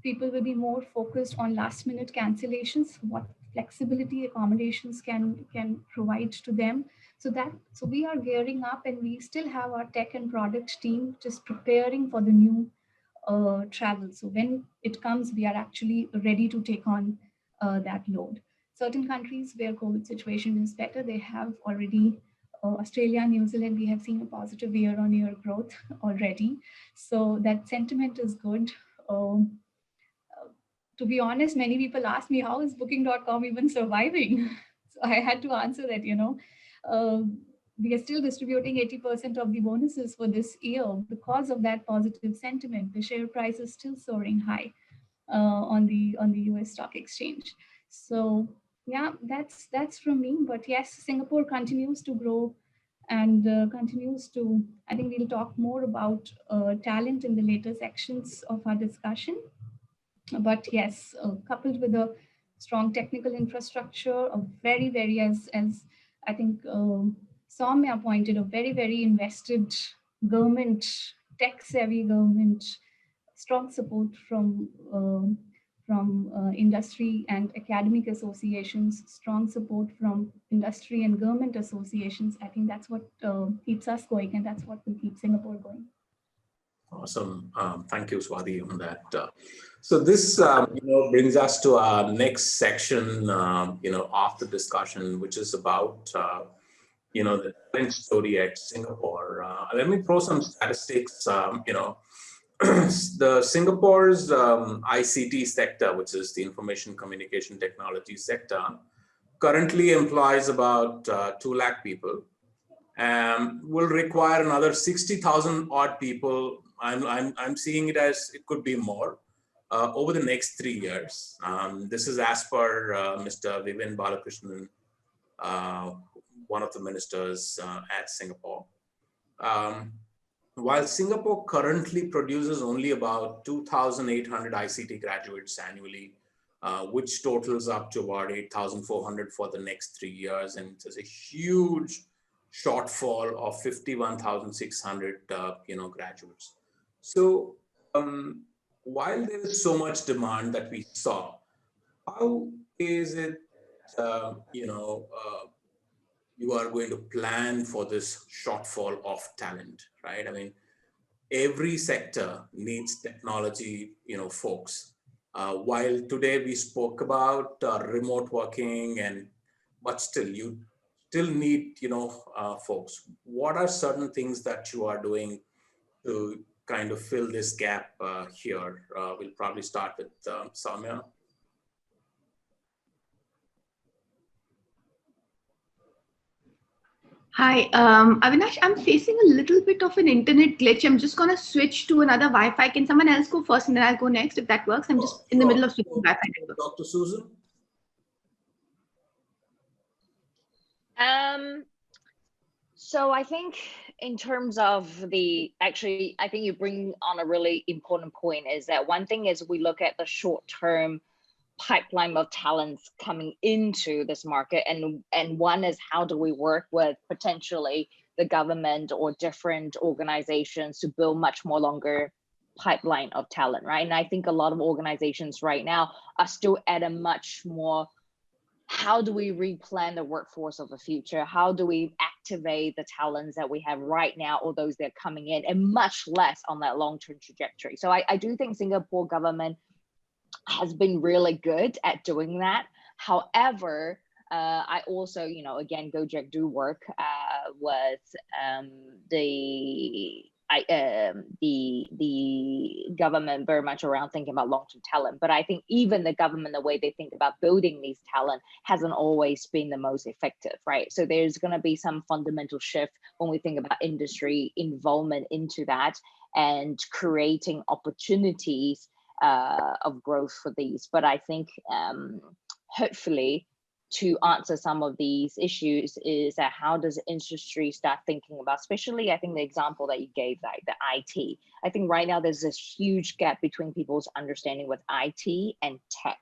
People will be more focused on last minute cancellations, what flexibility accommodations can provide to them. So we are gearing up, and we still have our tech and product team just preparing for the new travel. So when it comes, we are actually ready to take on that load. Certain countries where COVID situation is better, they have already Australia, New Zealand, we have seen a positive year-on-year growth already. So that sentiment is good. To be honest, many people ask me, how is Booking.com even surviving? So I had to answer that, we are still distributing 80% of the bonuses for this year because of that positive sentiment. The share price is still soaring high on the US stock exchange. So yeah, that's from me. But yes, Singapore continues to grow and continues to, I think we'll talk more about talent in the later sections of our discussion. But yes, coupled with a strong technical infrastructure, a very, as I think Soumya pointed, a very invested government, tech-savvy government, strong support from industry and academic associations, strong support from industry and government associations. I think that's what keeps us going, and that's what will keep Singapore going. Awesome. Thank you, Swati, on that. So this, brings us to our next section, of the discussion, which is about, the talent story at Singapore. Let me throw some statistics. The Singapore's ICT sector, which is the information communication technology sector, currently employs about 2 lakh people, and will require another 60,000 odd people. I'm seeing it as it could be more over the next 3 years. This is as per Mr. Vivian Balakrishnan, one of the ministers at Singapore. While Singapore currently produces only about 2,800 ICT graduates annually, which totals up to about 8,400 for the next 3 years, and there's a huge shortfall of 51,600, graduates. So while there is so much demand that we saw, how is it, you are going to plan for this shortfall of talent, right? I mean, every sector needs technology, folks. While today we spoke about remote working, but still you still need, folks. What are certain things that you are doing to kind of fill this gap here? We'll probably start with Soumya. Hi, Avinash, I'm facing a little bit of an internet glitch. I'm just going to switch to another Wi-Fi. Can someone else go first and then I'll go next if that works? I'm just in the middle of switching Wi-Fi network. Dr. Susan? So I think in terms of I think you bring on a really important point, is that one thing is we look at the short-term pipeline of talents coming into this market, and one is how do we work with potentially the government or different organizations to build much more longer pipeline of talent, right? And I think a lot of organizations right now are still at a much more, how do we replan the workforce of the future? How do we activate the talents that we have right now or those that are coming in, and much less on that long-term trajectory. So I do think Singapore government has been really good at doing that. However, I also, again, Gojek do work with the government very much around thinking about long-term talent. But I think even the government, the way they think about building these talent hasn't always been the most effective, right? So there's going to be some fundamental shift when we think about industry involvement into that and creating opportunities of growth for these. But I think hopefully to answer some of these issues is that how does industry start thinking about, especially I think the example that you gave, like the IT. I think right now there's this huge gap between people's understanding with IT and tech.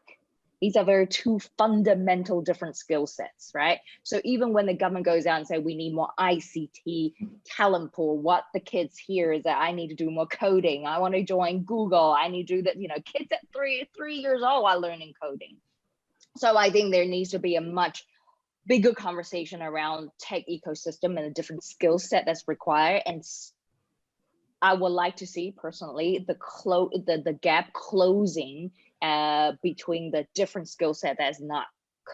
These are very two fundamental different skill sets, right? So even when the government goes out and say we need more ICT talent pool, what the kids hear is that I need to do more coding. I want to join Google. I need to do that. Kids at three years old are learning coding. So I think there needs to be a much bigger conversation around tech ecosystem and the different skill set that's required. And I would like to see personally the gap closing between the different skill set that's not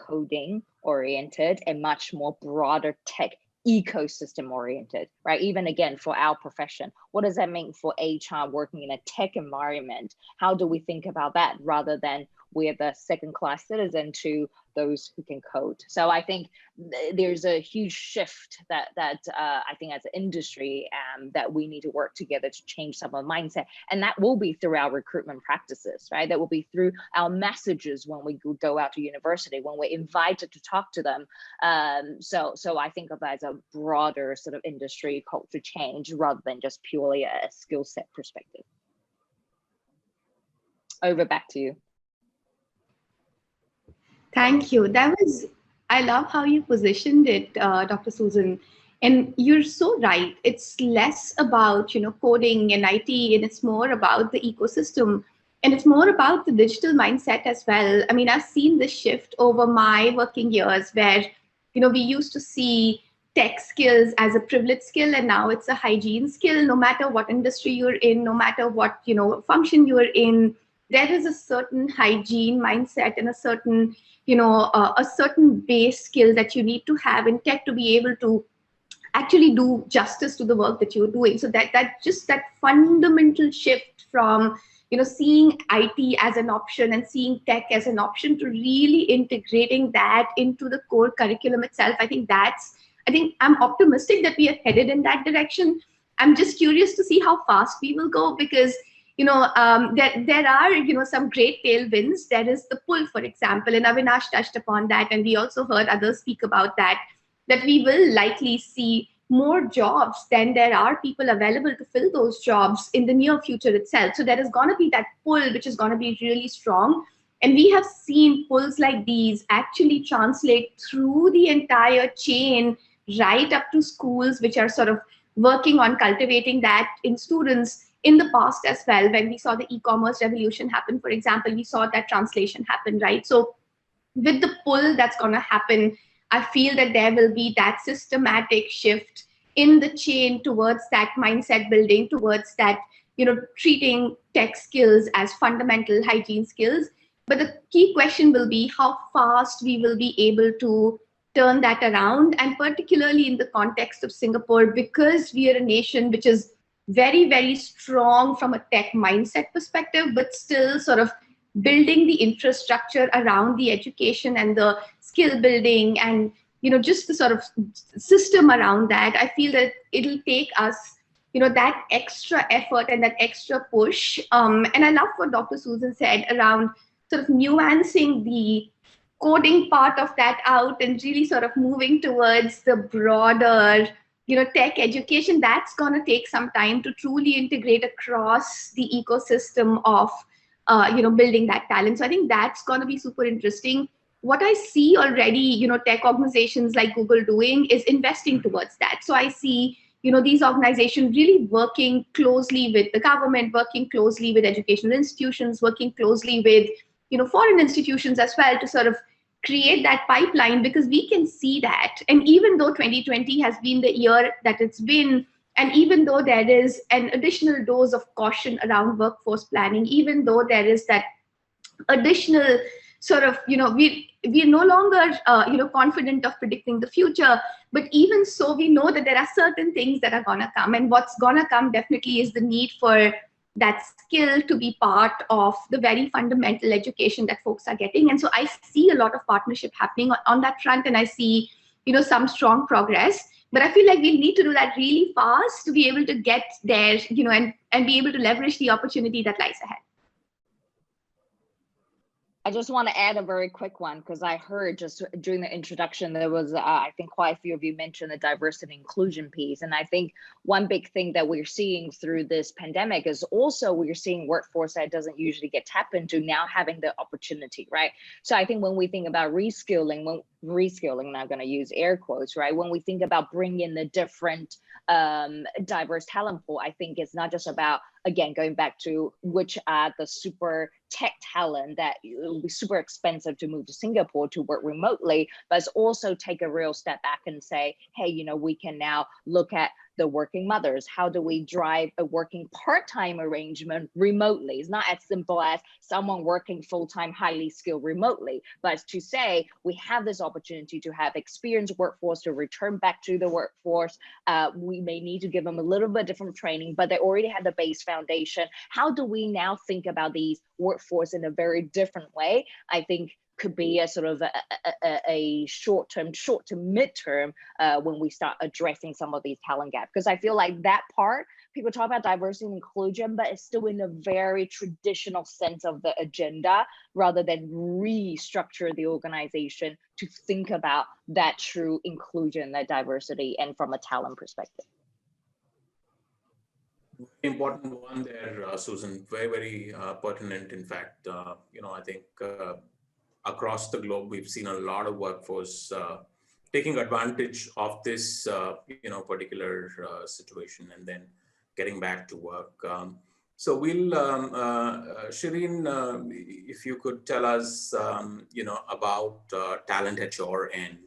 coding oriented and much more broader tech ecosystem oriented, right? Even again, for our profession, what does that mean for HR working in a tech environment? How do we think about that rather than we're the second-class citizen to those who can code? So I think there's a huge shift that I think as an industry that we need to work together to change some of the mindset. And that will be through our recruitment practices, right? That will be through our messages when we go out to university, when we're invited to talk to them. So I think of that as a broader sort of industry culture change rather than just purely a skill set perspective. Over back to you. Thank you. I love how you positioned it, Dr. Susan. And you're so right. It's less about, coding and IT, and it's more about the ecosystem. And it's more about the digital mindset as well. I mean, I've seen this shift over my working years where, we used to see tech skills as a privileged skill, and now it's a hygiene skill. No matter what industry you're in, no matter what, function you're in, there is a certain hygiene mindset and a certain base skill that you need to have in tech to be able to actually do justice to the work that you're doing. So that fundamental shift from seeing IT as an option and seeing tech as an option to really integrating that into the core curriculum itself. I think I'm optimistic that we are headed in that direction. I'm just curious to see how fast we will go, because there are some great tailwinds. There is the pull, for example, and Avinash touched upon that, and we also heard others speak about that we will likely see more jobs than there are people available to fill those jobs in the near future itself. So there is going to be that pull, which is going to be really strong. And we have seen pulls like these actually translate through the entire chain, right up to schools, which are sort of working on cultivating that in students. In the past as well, when we saw the e-commerce revolution happen, for example, we saw that translation happen, right? So with the pull that's going to happen, I feel that there will be that systematic shift in the chain towards that mindset building, towards that, treating tech skills as fundamental hygiene skills. But the key question will be how fast we will be able to turn that around, and particularly in the context of Singapore, because we are a nation which is very, very strong from a tech mindset perspective, but still sort of building the infrastructure around the education and the skill building and, just the sort of system around that. I feel that it'll take us, that extra effort and that extra push. And I love what Dr. Susan said around sort of nuancing the coding part of that out and really sort of moving towards the broader tech education. That's going to take some time to truly integrate across the ecosystem of, building that talent. So I think that's going to be super interesting. What I see already, tech organizations like Google doing is investing towards that. So I see, these organizations really working closely with the government, working closely with educational institutions, working closely with, foreign institutions as well to sort of create that pipeline, because we can see that. And even though 2020 has been the year that it's been, and even though there is an additional dose of caution around workforce planning, even though there is that additional sort of, we're no longer, confident of predicting the future, but even so, we know that there are certain things that are gonna come, and what's gonna come definitely is the need for that skill to be part of the very fundamental education that folks are getting. And so I see a lot of partnership happening on that front, and I see, some strong progress, but I feel like we need to do that really fast to be able to get there, and be able to leverage the opportunity that lies ahead. I just want to add a very quick one, because I heard just during the introduction, there was, I think quite a few of you mentioned the diversity and inclusion piece. And I think one big thing that we're seeing through this pandemic is also we're seeing workforce that doesn't usually get tapped into now having the opportunity, right? So I think when we think about reskilling, and I'm going to use air quotes, right? When we think about bringing in the different diverse talent pool, I think it's not just about, again, going back to which are the super tech talent that it will be super expensive to move to Singapore to work remotely, but it's also take a real step back and say, hey, we can now look at the working mothers? How do we drive a working part-time arrangement remotely? It's not as simple as someone working full-time, highly skilled remotely, but to say we have this opportunity to have experienced workforce to return back to the workforce. We may need to give them a little bit different training, but they already have the base foundation. How do we now think about these workforce in a very different way? I think could be a sort of a short to midterm when we start addressing some of these talent gaps. Because I feel like that part, people talk about diversity and inclusion, but it's still in a very traditional sense of the agenda, rather than restructure the organization to think about that true inclusion, that diversity, and from a talent perspective. Important one there, Susan, very, very pertinent. In fact, I think across the globe, we've seen a lot of workforce taking advantage of this, particular situation and then getting back to work. So we'll, Shireen, if you could tell us, about talent at your end,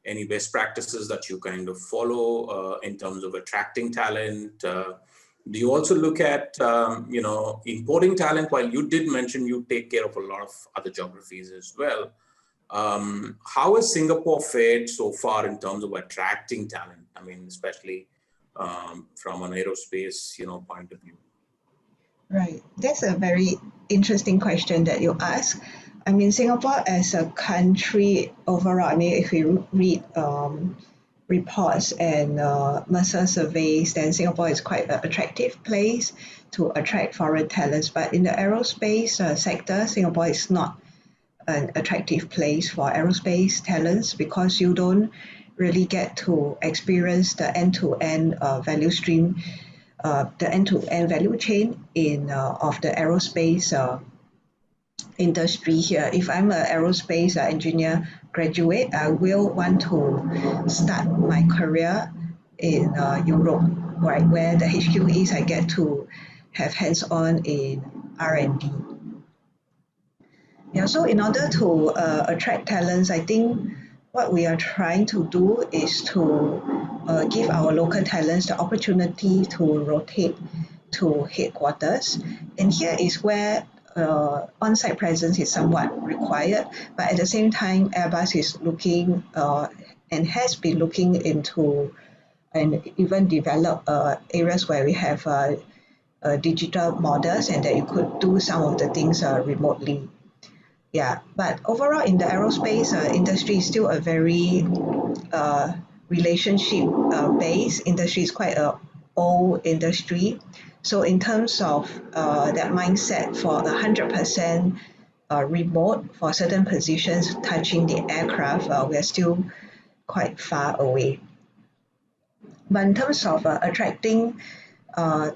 any best practices that you kind of follow in terms of attracting talent. Do you also look at, importing talent? While you did mention you take care of a lot of other geographies as well. How has Singapore fared so far in terms of attracting talent? I mean, especially from an aerospace, point of view. Right. That's a very interesting question that you ask. I mean, Singapore as a country overall, I mean, if we read reports and Mercer surveys, then Singapore is quite an attractive place to attract foreign talents. But in the aerospace sector, Singapore is not an attractive place for aerospace talents because you don't really get to experience the end-to-end value stream, the end-to-end value chain in of the aerospace industry here. If I'm an aerospace engineer graduate, I will want to start my career in Europe, right, where the HQ is. I get to have hands-on in R&D. Yeah, so in order to attract talents, I think what we are trying to do is to give our local talents the opportunity to rotate to headquarters. And here is where on-site presence is somewhat required, but at the same time, Airbus is looking and has been looking into and even develop areas where we have digital models and that you could do some of the things remotely. Yeah, but overall in the aerospace industry is still a very relationship-based industry. It's quite an old industry. So in terms of that mindset for 100% remote for certain positions touching the aircraft, we are still quite far away. But in terms of attracting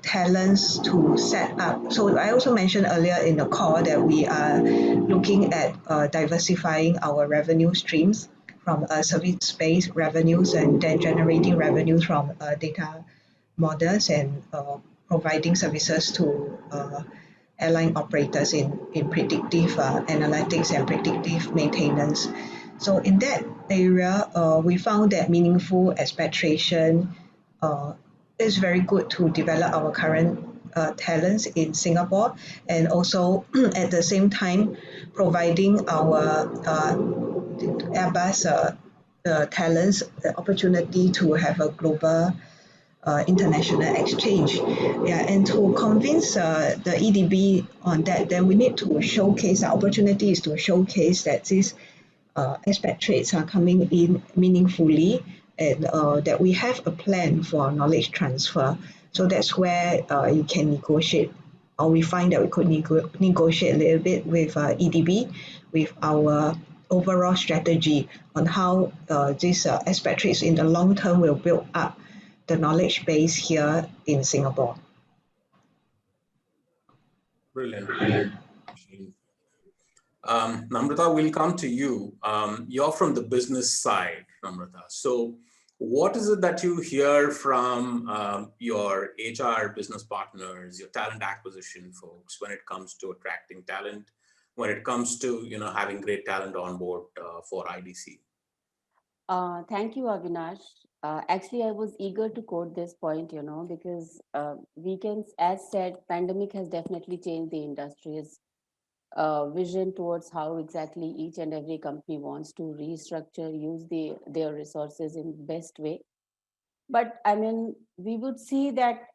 talents to set up, so I also mentioned earlier in the call that we are looking at diversifying our revenue streams from service-based revenues and then generating revenues from data models and providing services to airline operators in predictive analytics and predictive maintenance. So in that area, we found that meaningful expatriation is very good to develop our current talents in Singapore, and also at the same time providing our Airbus talents the opportunity to have a global international exchange. Yeah, and to convince the EDB on that, then we need to showcase, the opportunity is to showcase that these expatriates are coming in meaningfully and that we have a plan for knowledge transfer. So that's where you can negotiate, or we find that we could negotiate a little bit with EDB with our overall strategy on how these expatriates in the long term will build up the knowledge base here in Singapore. Brilliant. Namrata, we'll come to you. You're from the business side, Namrata. So what is it that you hear from your HR business partners, your talent acquisition folks, when it comes to attracting talent, when it comes to having great talent on board for IDC? Thank you, Avinash. Actually, I was eager to quote this point, because we can, as said, pandemic has definitely changed the industry's vision towards how exactly each and every company wants to restructure, use their resources in best way. But I mean, we would see that,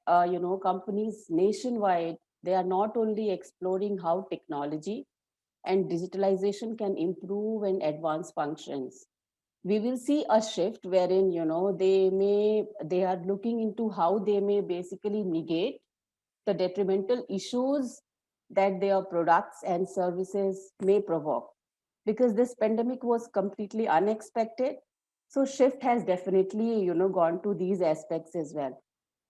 companies nationwide, they are not only exploring how technology and digitalization can improve and advance functions. We will see a shift wherein, they are looking into how they may basically negate the detrimental issues that their products and services may provoke. Because this pandemic was completely unexpected, so shift has definitely, gone to these aspects as well.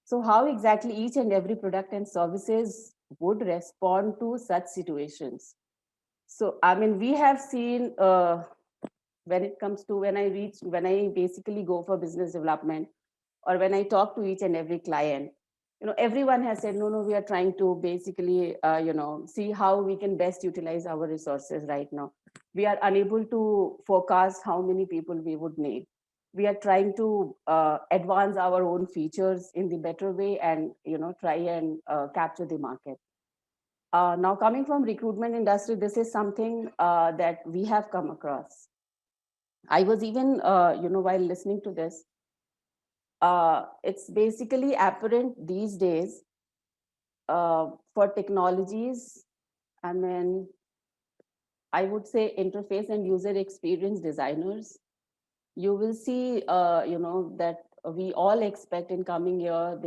So how exactly each and every product and services would respond to such situations? So I mean, we have seen, when it comes to when I basically go for business development, or when I talk to each and every client, everyone has said, no, we are trying to basically, see how we can best utilize our resources right now. We are unable to forecast how many people we would need. We are trying to advance our own features in the better way and, try and capture the market. Now, coming from recruitment industry, this is something that we have come across. I was even, while listening to this, it's basically apparent these days for technologies. I mean, I would say interface and user experience designers. You will see, that we all expect in coming year,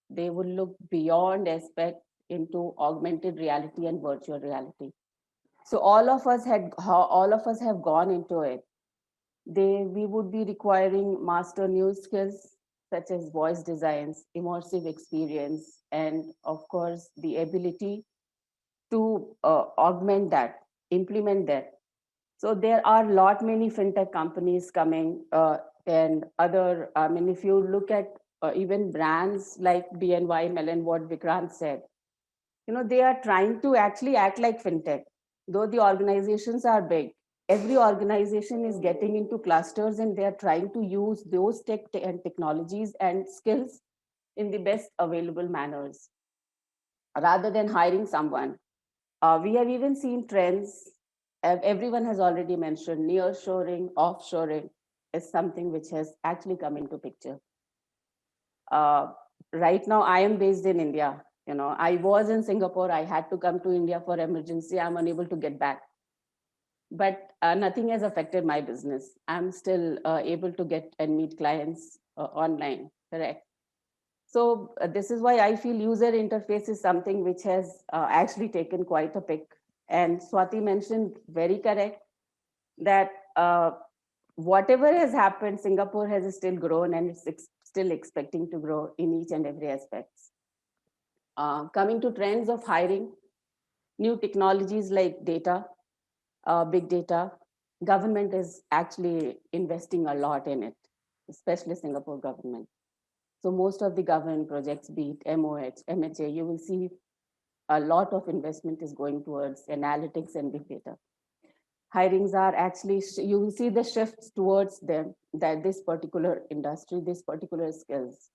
they will look beyond aspect into augmented reality and virtual reality. So all of us have gone into it. We would be requiring master new skills such as voice designs, immersive experience, and of course, the ability to augment that, implement that. So there are many fintech companies coming and other, I mean, if you look at even brands like BNY Mellon, what Vikrant said, they are trying to actually act like fintech, though the organizations are big. Every organization is getting into clusters and they are trying to use those tech and technologies and skills in the best available manners rather than hiring someone. We have even seen trends. Everyone has already mentioned nearshoring, offshoring is something which has actually come into picture. Right now, I am based in India. I was in Singapore. I had to come to India for emergency. I'm unable to get back. But nothing has affected my business. I'm still able to get and meet clients online, correct? So this is why I feel user interface is something which has actually taken quite a pick. And Swati mentioned very correct that whatever has happened, Singapore has still grown and it's still expecting to grow in each and every aspect. Coming to trends of hiring, new technologies like data, big data, government is actually investing a lot in it, especially Singapore government. So most of the government projects, be it MOH, MHA, you will see a lot of investment is going towards analytics and big data. Hirings are actually, you will see the shifts towards them, that this particular industry, this particular skills.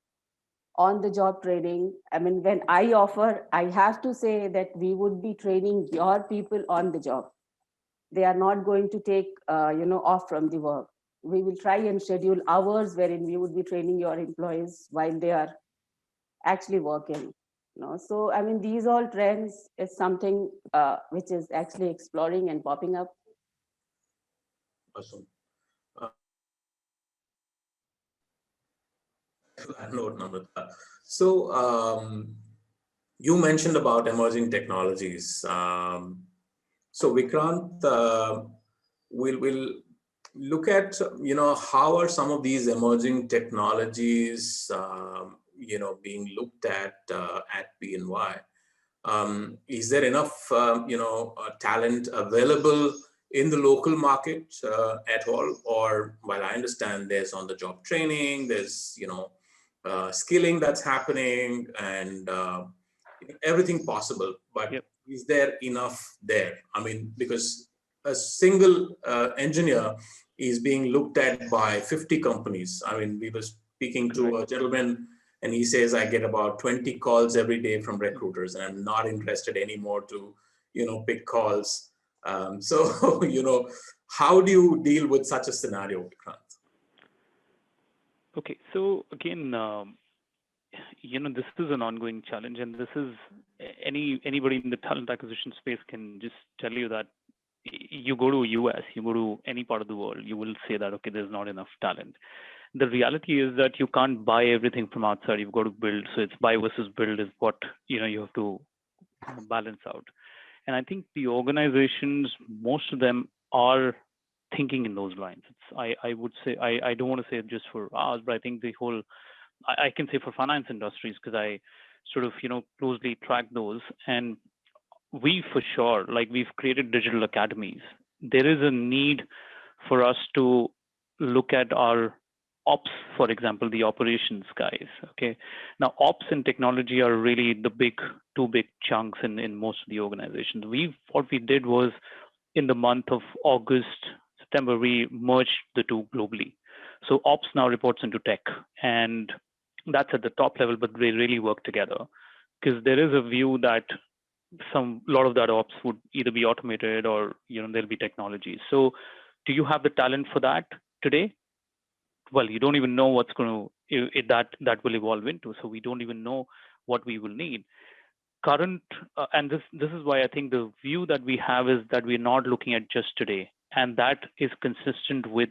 On the job training, I mean, when I offer, I have to say that we would be training your people on the job. They are not going to take, off from the work. We will try and schedule hours wherein we would be training your employees while they are actually working. So, I mean, these all trends is something which is actually exploring and popping up. Awesome. Note number. So you mentioned about emerging technologies. So Vikrant, we'll look at how are some of these emerging technologies being looked at BNY. Is there enough talent available in the local market at all? Or while I understand there's on-the-job training, there's skilling that's happening and everything possible, but yep. Is there enough there? I mean, because a single engineer is being looked at by 50 companies. I mean, we were speaking to a gentleman and he says, I get about 20 calls every day from recruiters and I'm not interested anymore to, pick calls. So, how do you deal with such a scenario, Vikrant? Okay, so again, this is an ongoing challenge, and this is anybody in the talent acquisition space can just tell you that you go to US, you go to any part of the world, you will say that, okay, there's not enough talent. The reality is that you can't buy everything from outside. You've got to build. So it's buy versus build is what, you have to balance out. And I think the organizations, most of them are thinking in those lines. I would say, I don't want to say it just for ours, but I think the whole, I can say for finance industries, because I sort of, closely track those. And we for sure, like we've created digital academies. There is a need for us to look at our ops, for example, the operations guys. Okay. Now, ops and technology are really the two big chunks in most of the organizations. What we did was in the month of August, September, we merged the two globally. So ops now reports into tech, and that's at the top level, but they really work together because there is a view that a lot of that ops would either be automated or there'll be technology. So do you have the talent for that today? Well, you don't even know what's going to that will evolve into. So we don't even know what we will need. And this is why I think the view that we have is that we're not looking at just today, and that is consistent with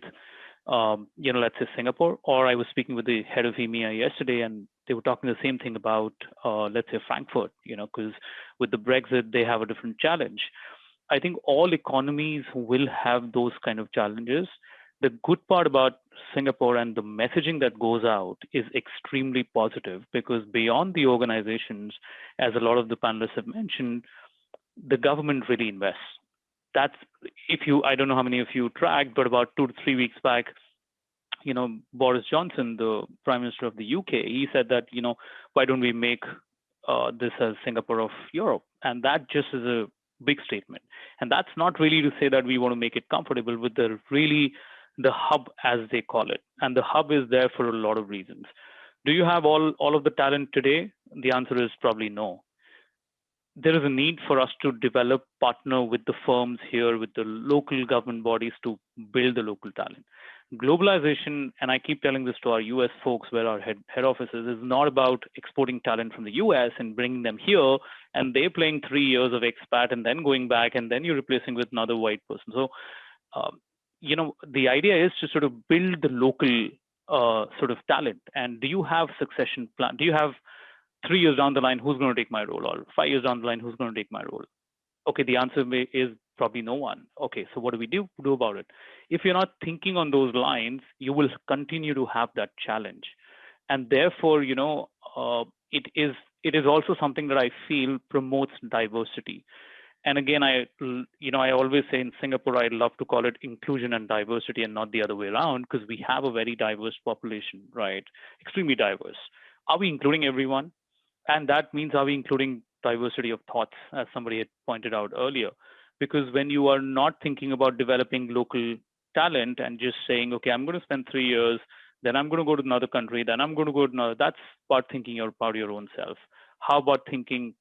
let's say Singapore. Or I was speaking with the head of EMEA yesterday, and they were talking the same thing about let's say Frankfurt, because with the Brexit they have a different challenge. I think all economies will have those kind of challenges. The good part about Singapore and the messaging that goes out is extremely positive, because beyond the organizations, as a lot of the panelists have mentioned, the government really invests. That's I don't know how many of you tracked, but about 2 to 3 weeks back, Boris Johnson, the Prime Minister of the UK, he said that, why don't we make this as Singapore of Europe? And that just is a big statement. And that's not really to say that we want to make it comfortable with the hub, as they call it. And the hub is there for a lot of reasons. Do you have all of the talent today? The answer is probably no. There is a need for us to partner with the firms here, with the local government bodies to build the local talent. Globalization, and I keep telling this to our US folks where our head offices, is not about exporting talent from the US and bringing them here, and they're playing 3 years of expat and then going back, and then you're replacing with another white person. So, the idea is to sort of build the local sort of talent. And do you have succession plan? Do you have 3 years down the line, who's going to take my role? Or 5 years down the line, who's going to take my role? Okay, the answer is probably no one. Okay, so what do we do about it? If you're not thinking on those lines, you will continue to have that challenge. And therefore, it is also something that I feel promotes diversity. And again, I always say in Singapore, I love to call it inclusion and diversity and not the other way around, because we have a very diverse population, right? Extremely diverse. Are we including everyone? And that means, are we including diversity of thoughts, as somebody had pointed out earlier? Because when you are not thinking about developing local talent and just saying, okay, I'm going to spend 3 years, then I'm going to go to another country, then I'm going to go to another, that's about thinking about your own self. How about thinking,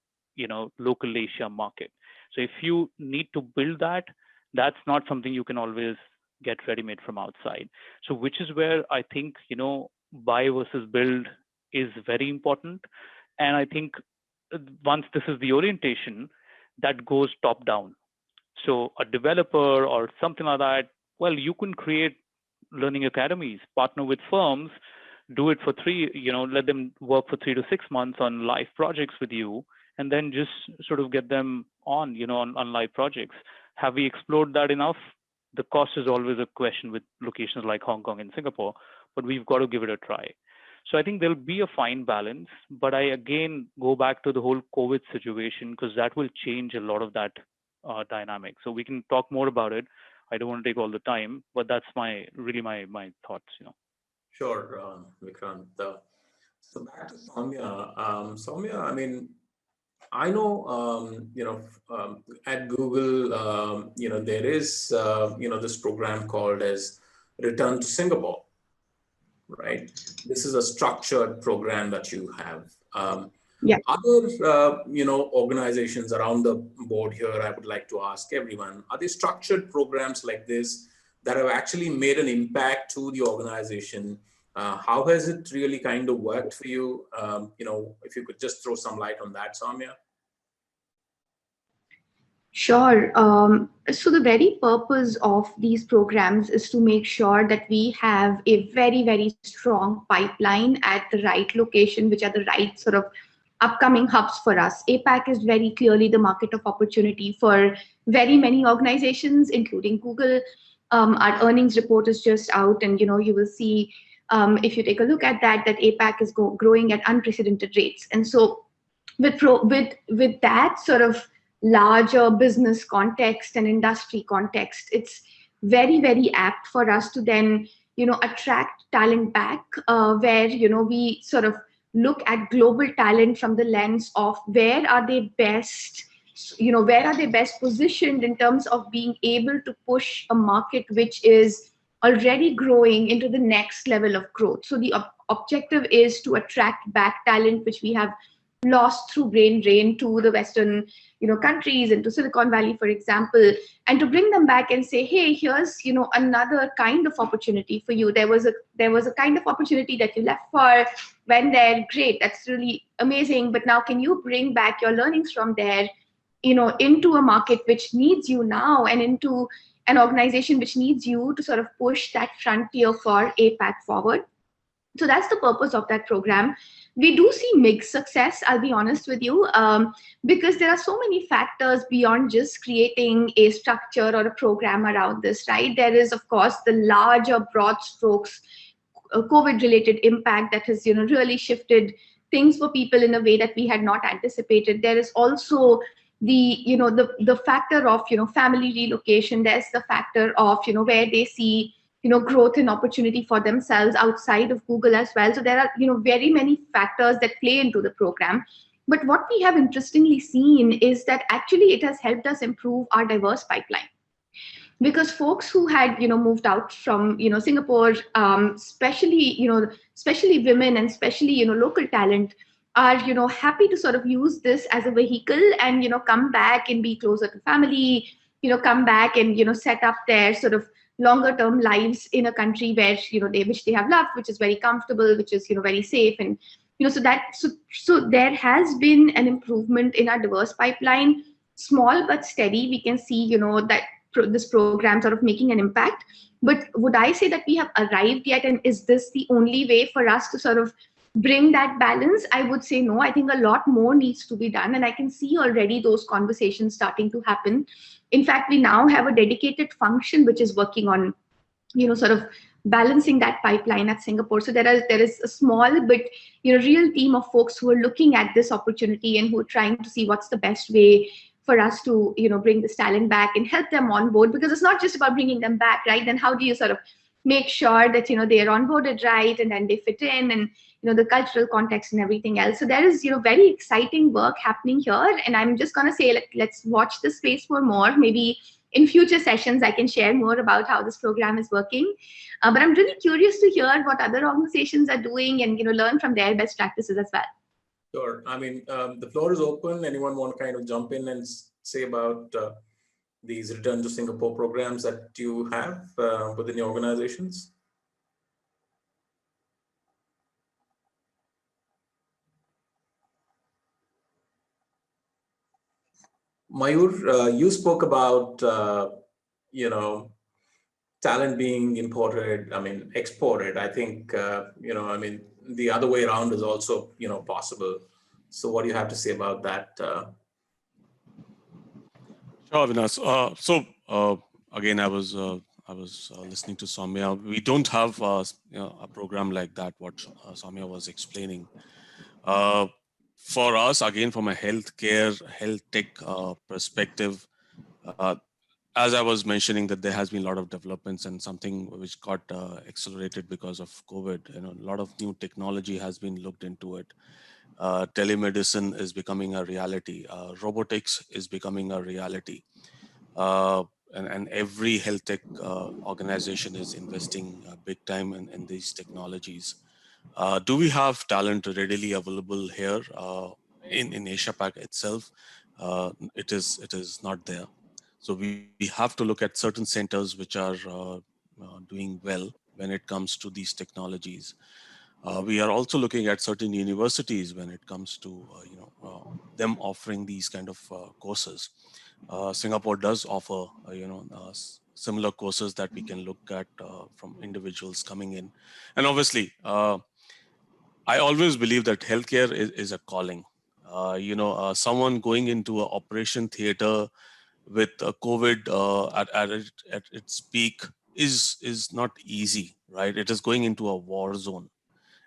local Asia market? So if you need to build that, that's not something you can always get ready-made from outside. So which is where I think, buy versus build is very important. And I think once this is the orientation, that goes top down. So a developer or something like that, well, you can create learning academies, partner with firms, do it for let them work for 3 to 6 months on live projects with you, and then just sort of get them on, on live projects. Have we explored that enough? The cost is always a question with locations like Hong Kong and Singapore, but we've got to give it a try. So I think there'll be a fine balance, but I again go back to the whole COVID situation, because that will change a lot of that dynamic. So we can talk more about it. I don't want to take all the time, but that's my thoughts. Sure, Vikrant. So back to Soumya. Soumya, I mean, I know, at Google, there is, this program called as Return to Singapore, right? This is a structured program that you have. Yeah. Other, organizations around the board here, I would like to ask everyone, are there structured programs like this that have actually made an impact to the organization? How has it really kind of worked for you? If you could just throw some light on that, Soumya. Sure. So the very purpose of these programs is to make sure that we have a very, very strong pipeline at the right location, which are the right sort of upcoming hubs for us. APAC is very clearly the market of opportunity for very many organizations, including Google. Our earnings report is just out, and you will see if you take a look at that APAC is growing at unprecedented rates. And so with that sort of larger business context and industry context, it's very, very apt for us to then attract talent back, where we sort of look at global talent from the lens of where are they best positioned in terms of being able to push a market which is already growing into the next level of growth. So the objective is to attract back talent which we have lost through brain drain to the Western countries and to Silicon Valley, for example, and to bring them back and say, hey, here's another kind of opportunity for you. There was a kind of opportunity that you left for when there. Great, that's really amazing. But now can you bring back your learnings from there, into a market which needs you now, and into an organization which needs you to sort of push that frontier for APAC forward. So that's the purpose of that program. We do see mixed success, I'll be honest with you, because there are so many factors beyond just creating a structure or a program around this, right? There is, of course, the larger broad strokes COVID-related impact that has really shifted things for people in a way that we had not anticipated. There is also the factor of family relocation. There's the factor of where they see growth and opportunity for themselves outside of Google as well. So there are very many factors that play into the program. But what we have interestingly seen is that actually it has helped us improve our diverse pipeline, because folks who had moved out from Singapore, especially women and especially local talent, are happy to sort of use this as a vehicle and come back and be closer to family, come back and set up their sort of longer term lives in a country where which they have loved, which is very comfortable, which is very safe. And so there has been an improvement in our diverse pipeline, small but steady. We can see that this program sort of making an impact. But would I say that we have arrived yet, and is this the only way for us to sort of bring that balance? I would say no. I think a lot more needs to be done, and I can see already those conversations starting to happen. In fact, we now have a dedicated function which is working on sort of balancing that pipeline at Singapore. So there is a small but real team of folks who are looking at this opportunity and who are trying to see what's the best way for us to bring this talent back and help them on board, because it's not just about bringing them back, right? Then how do you sort of make sure that they are onboarded right, and then they fit in, and the cultural context and everything else. So there is very exciting work happening here, and I'm just going to say let's watch this space for more. Maybe in future sessions I can share more about how this program is working, but I'm really curious to hear what other organizations are doing and learn from their best practices as well. Sure. I mean, the floor is open. Anyone want to kind of jump in and say about these Return to Singapore programs that you have within your organizations? Mayur, you spoke about, talent being exported. I think, the other way around is also, possible. So what do you have to say about that? Sure, Avinash. Again, I was listening to Soumya. We don't have a program like that, what Soumya was explaining. For us, again, from a health tech perspective, as I was mentioning, that there has been a lot of developments and something which got accelerated because of COVID. A lot of new technology has been looked into it. Telemedicine is becoming a reality. Robotics is becoming a reality. and every health tech organization is investing big time in these technologies. Do we have talent readily available here in Asia Pac itself? It is not there. So we have to look at certain centers which are doing well when it comes to these technologies. We are also looking at certain universities when it comes to them offering these kind of courses. Singapore does offer similar courses that we can look at from individuals coming in, and obviously I always believe that healthcare is a calling. Someone going into an operation theater with COVID at its peak is not easy, right? It is going into a war zone,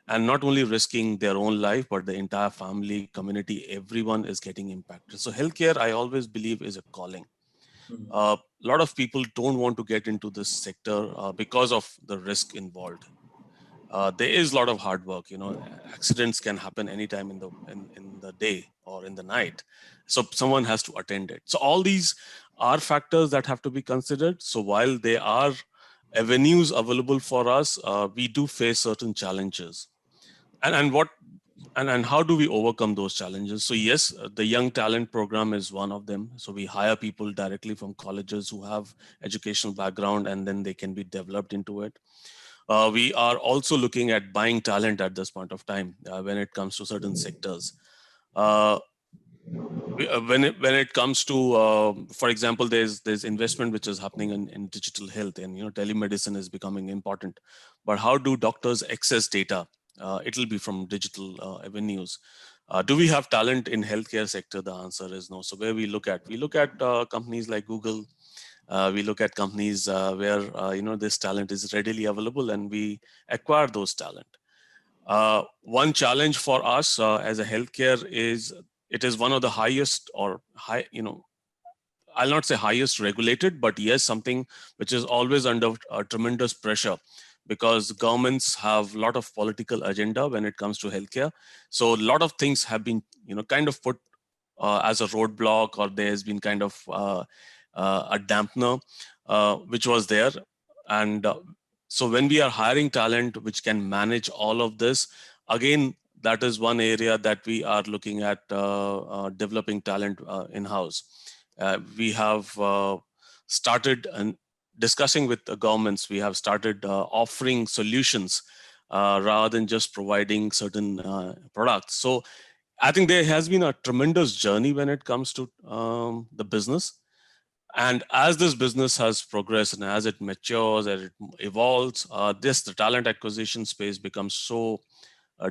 and not only risking their own life, but the entire family, community, everyone is getting impacted. So healthcare, I always believe, is a calling. A lot of people don't want to get into this sector because of the risk involved. There is a lot of hard work. Accidents can happen anytime in the day or in the night, so someone has to attend it. So all these are factors that have to be considered. So while there are avenues available for us, we do face certain challenges. And how do we overcome those challenges? So yes, the Young Talent Program is one of them. So we hire people directly from colleges who have educational background, and then they can be developed into it. We are also looking at buying talent at this point of time when it comes to certain sectors. When it comes to, for example, there's investment which is happening in digital health, and telemedicine is becoming important. But how do doctors access data? It'll be from digital avenues. Do we have talent in healthcare sector? The answer is no. So where we look at companies like Google. We look at companies where this talent is readily available, and we acquire those talent. One challenge for us as a healthcare is it is one of the highest or high, I'll not say highest regulated, but yes, something which is always under tremendous pressure, because governments have a lot of political agenda when it comes to healthcare. So a lot of things have been, kind of put as a roadblock, or there's been kind of a dampener, which was there. And so when we are hiring talent which can manage all of this, again, that is one area that we are looking at developing talent in-house. We have started discussing with the governments. We have started offering solutions rather than just providing certain products. So I think there has been a tremendous journey when it comes to the business. And as this business has progressed and as it matures, as it evolves, the talent acquisition space becomes so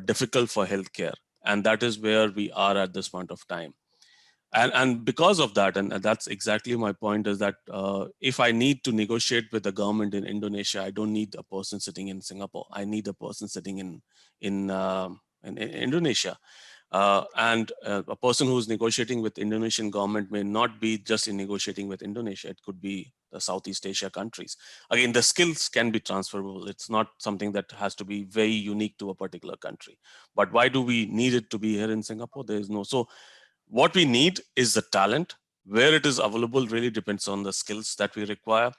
difficult for healthcare. And that is where we are at this point of time. And because of that, and that's exactly my point, is that if I need to negotiate with the government in Indonesia, I don't need a person sitting in Singapore. I need a person sitting in Indonesia. And a person who's negotiating with Indonesian government may not be just in negotiating with Indonesia. It could be the Southeast Asia countries. Again, the skills can be transferable. It's not something that has to be very unique to a particular country. But why do we need it to be here in Singapore? There is no. So what we need is the talent. Where it is available really depends on the skills that we require.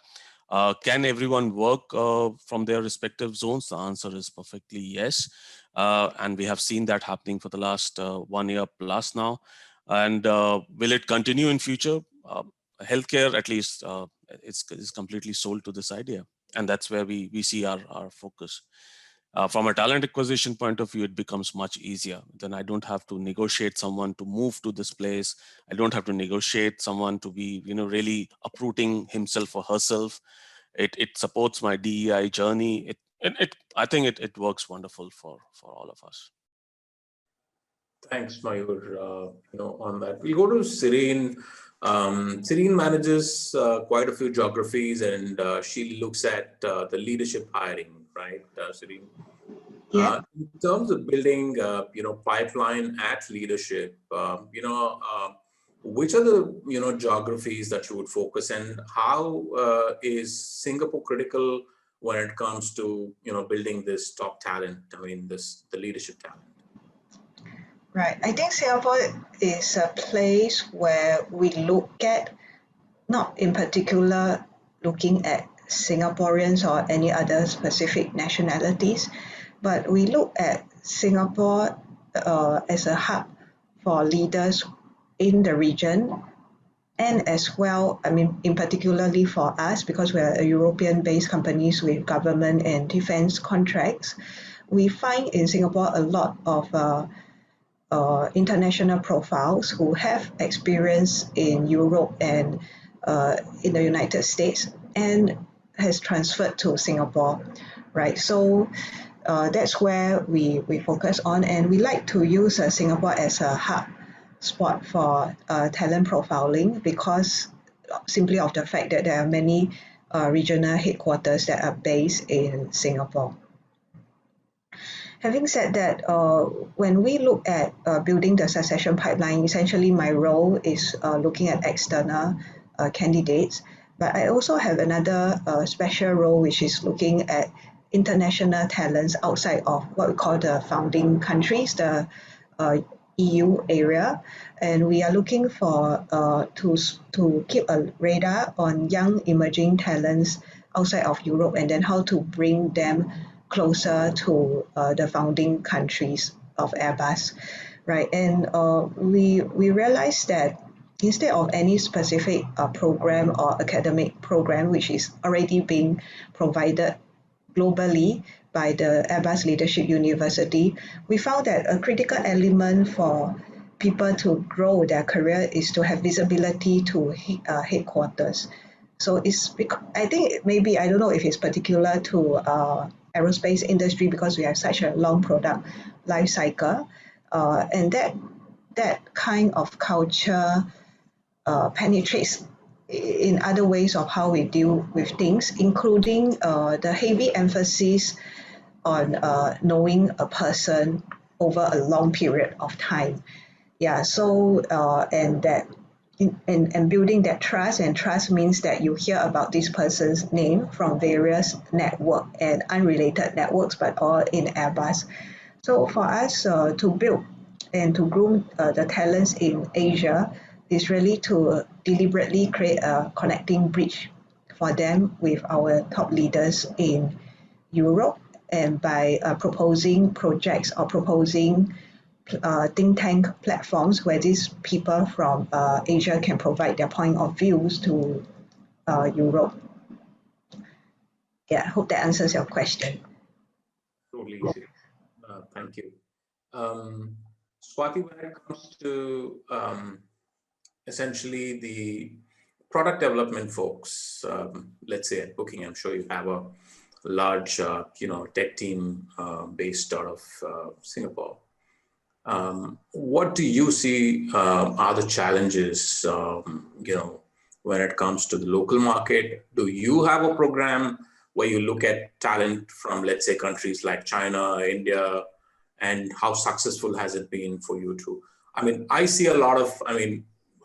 Can everyone work from their respective zones? The answer is perfectly yes. And we have seen that happening for the last 1 year plus now. And will it continue in future? Healthcare, at least, is completely sold to this idea. And that's where we see our focus. From a talent acquisition point of view, it becomes much easier. Then I don't have to negotiate someone to move to this place. I don't have to negotiate someone to be, really uprooting himself or herself. It supports my DEI journey. I think it works wonderful for all of us. Thanks, Mayur. On that, we'll go to Serene. Serene manages quite a few geographies, and she looks at the leadership hiring, right, Serene? Yeah. In terms of building, pipeline at leadership, which are the geographies that you would focus, and how is Singapore critical when it comes to building this top talent? I mean, the leadership talent. Right. I think Singapore is a place where we look at not in particular looking at Singaporeans or any other specific nationalities, but we look at Singapore as a hub for leaders in the region, and as well, I mean, in particularly for us, because we're a European-based companies with government and defense contracts, we find in Singapore a lot of international profiles who have experience in Europe and in the United States and has transferred to Singapore, right? So that's where we focus on, and we like to use Singapore as a hub spot for talent profiling because simply of the fact that there are many regional headquarters that are based in Singapore. Having said that, when we look at building the succession pipeline, essentially my role is looking at external candidates, but I also have another special role, which is looking at international talents outside of what we call the founding countries, the EU area, and we are looking for to keep a radar on young emerging talents outside of Europe, and then how to bring them closer to the founding countries of Airbus, right? And we realized that instead of any specific program or academic program which is already being provided globally by the Airbus Leadership University, we found that a critical element for people to grow their career is to have visibility to headquarters. So I think maybe, I don't know if it's particular to aerospace industry because we have such a long product life cycle, and that kind of culture penetrates in other ways of how we deal with things, including the heavy emphasis on knowing a person over a long period of time. Yeah, so and that and building that trust, and trust means that you hear about this person's name from various network and unrelated networks, but all in Airbus. So for us to build and to groom the talents in Asia is really to deliberately create a connecting bridge for them with our top leaders in Europe, and by proposing projects or proposing think tank platforms where these people from Asia can provide their point of views to Europe. Yeah, I hope that answers your question. Totally easy. Thank you. Swati, when it comes to essentially the product development folks, let's say at Booking, I'm sure you have a large, tech team based out of Singapore. What do you see are the challenges, when it comes to the local market? Do you have a program where you look at talent from, let's say, countries like China, India, and how successful has it been for you to? I mean, I see a lot of,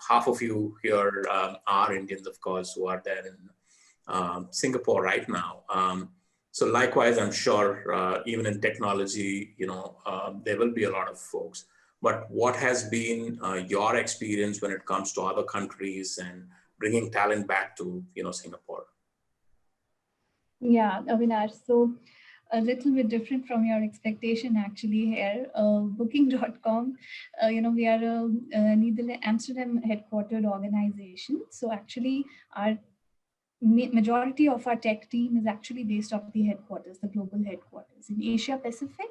half of you here are Indians, of course, who are there in Singapore right now. So likewise, I'm sure even in technology, there will be a lot of folks. But what has been your experience when it comes to other countries and bringing talent back to, Singapore? Yeah, Avinash. So a little bit different from your expectation actually here. Booking.com, we are a Amsterdam headquartered organization. So actually our majority of our tech team is actually based off the headquarters, the global headquarters. In Asia Pacific,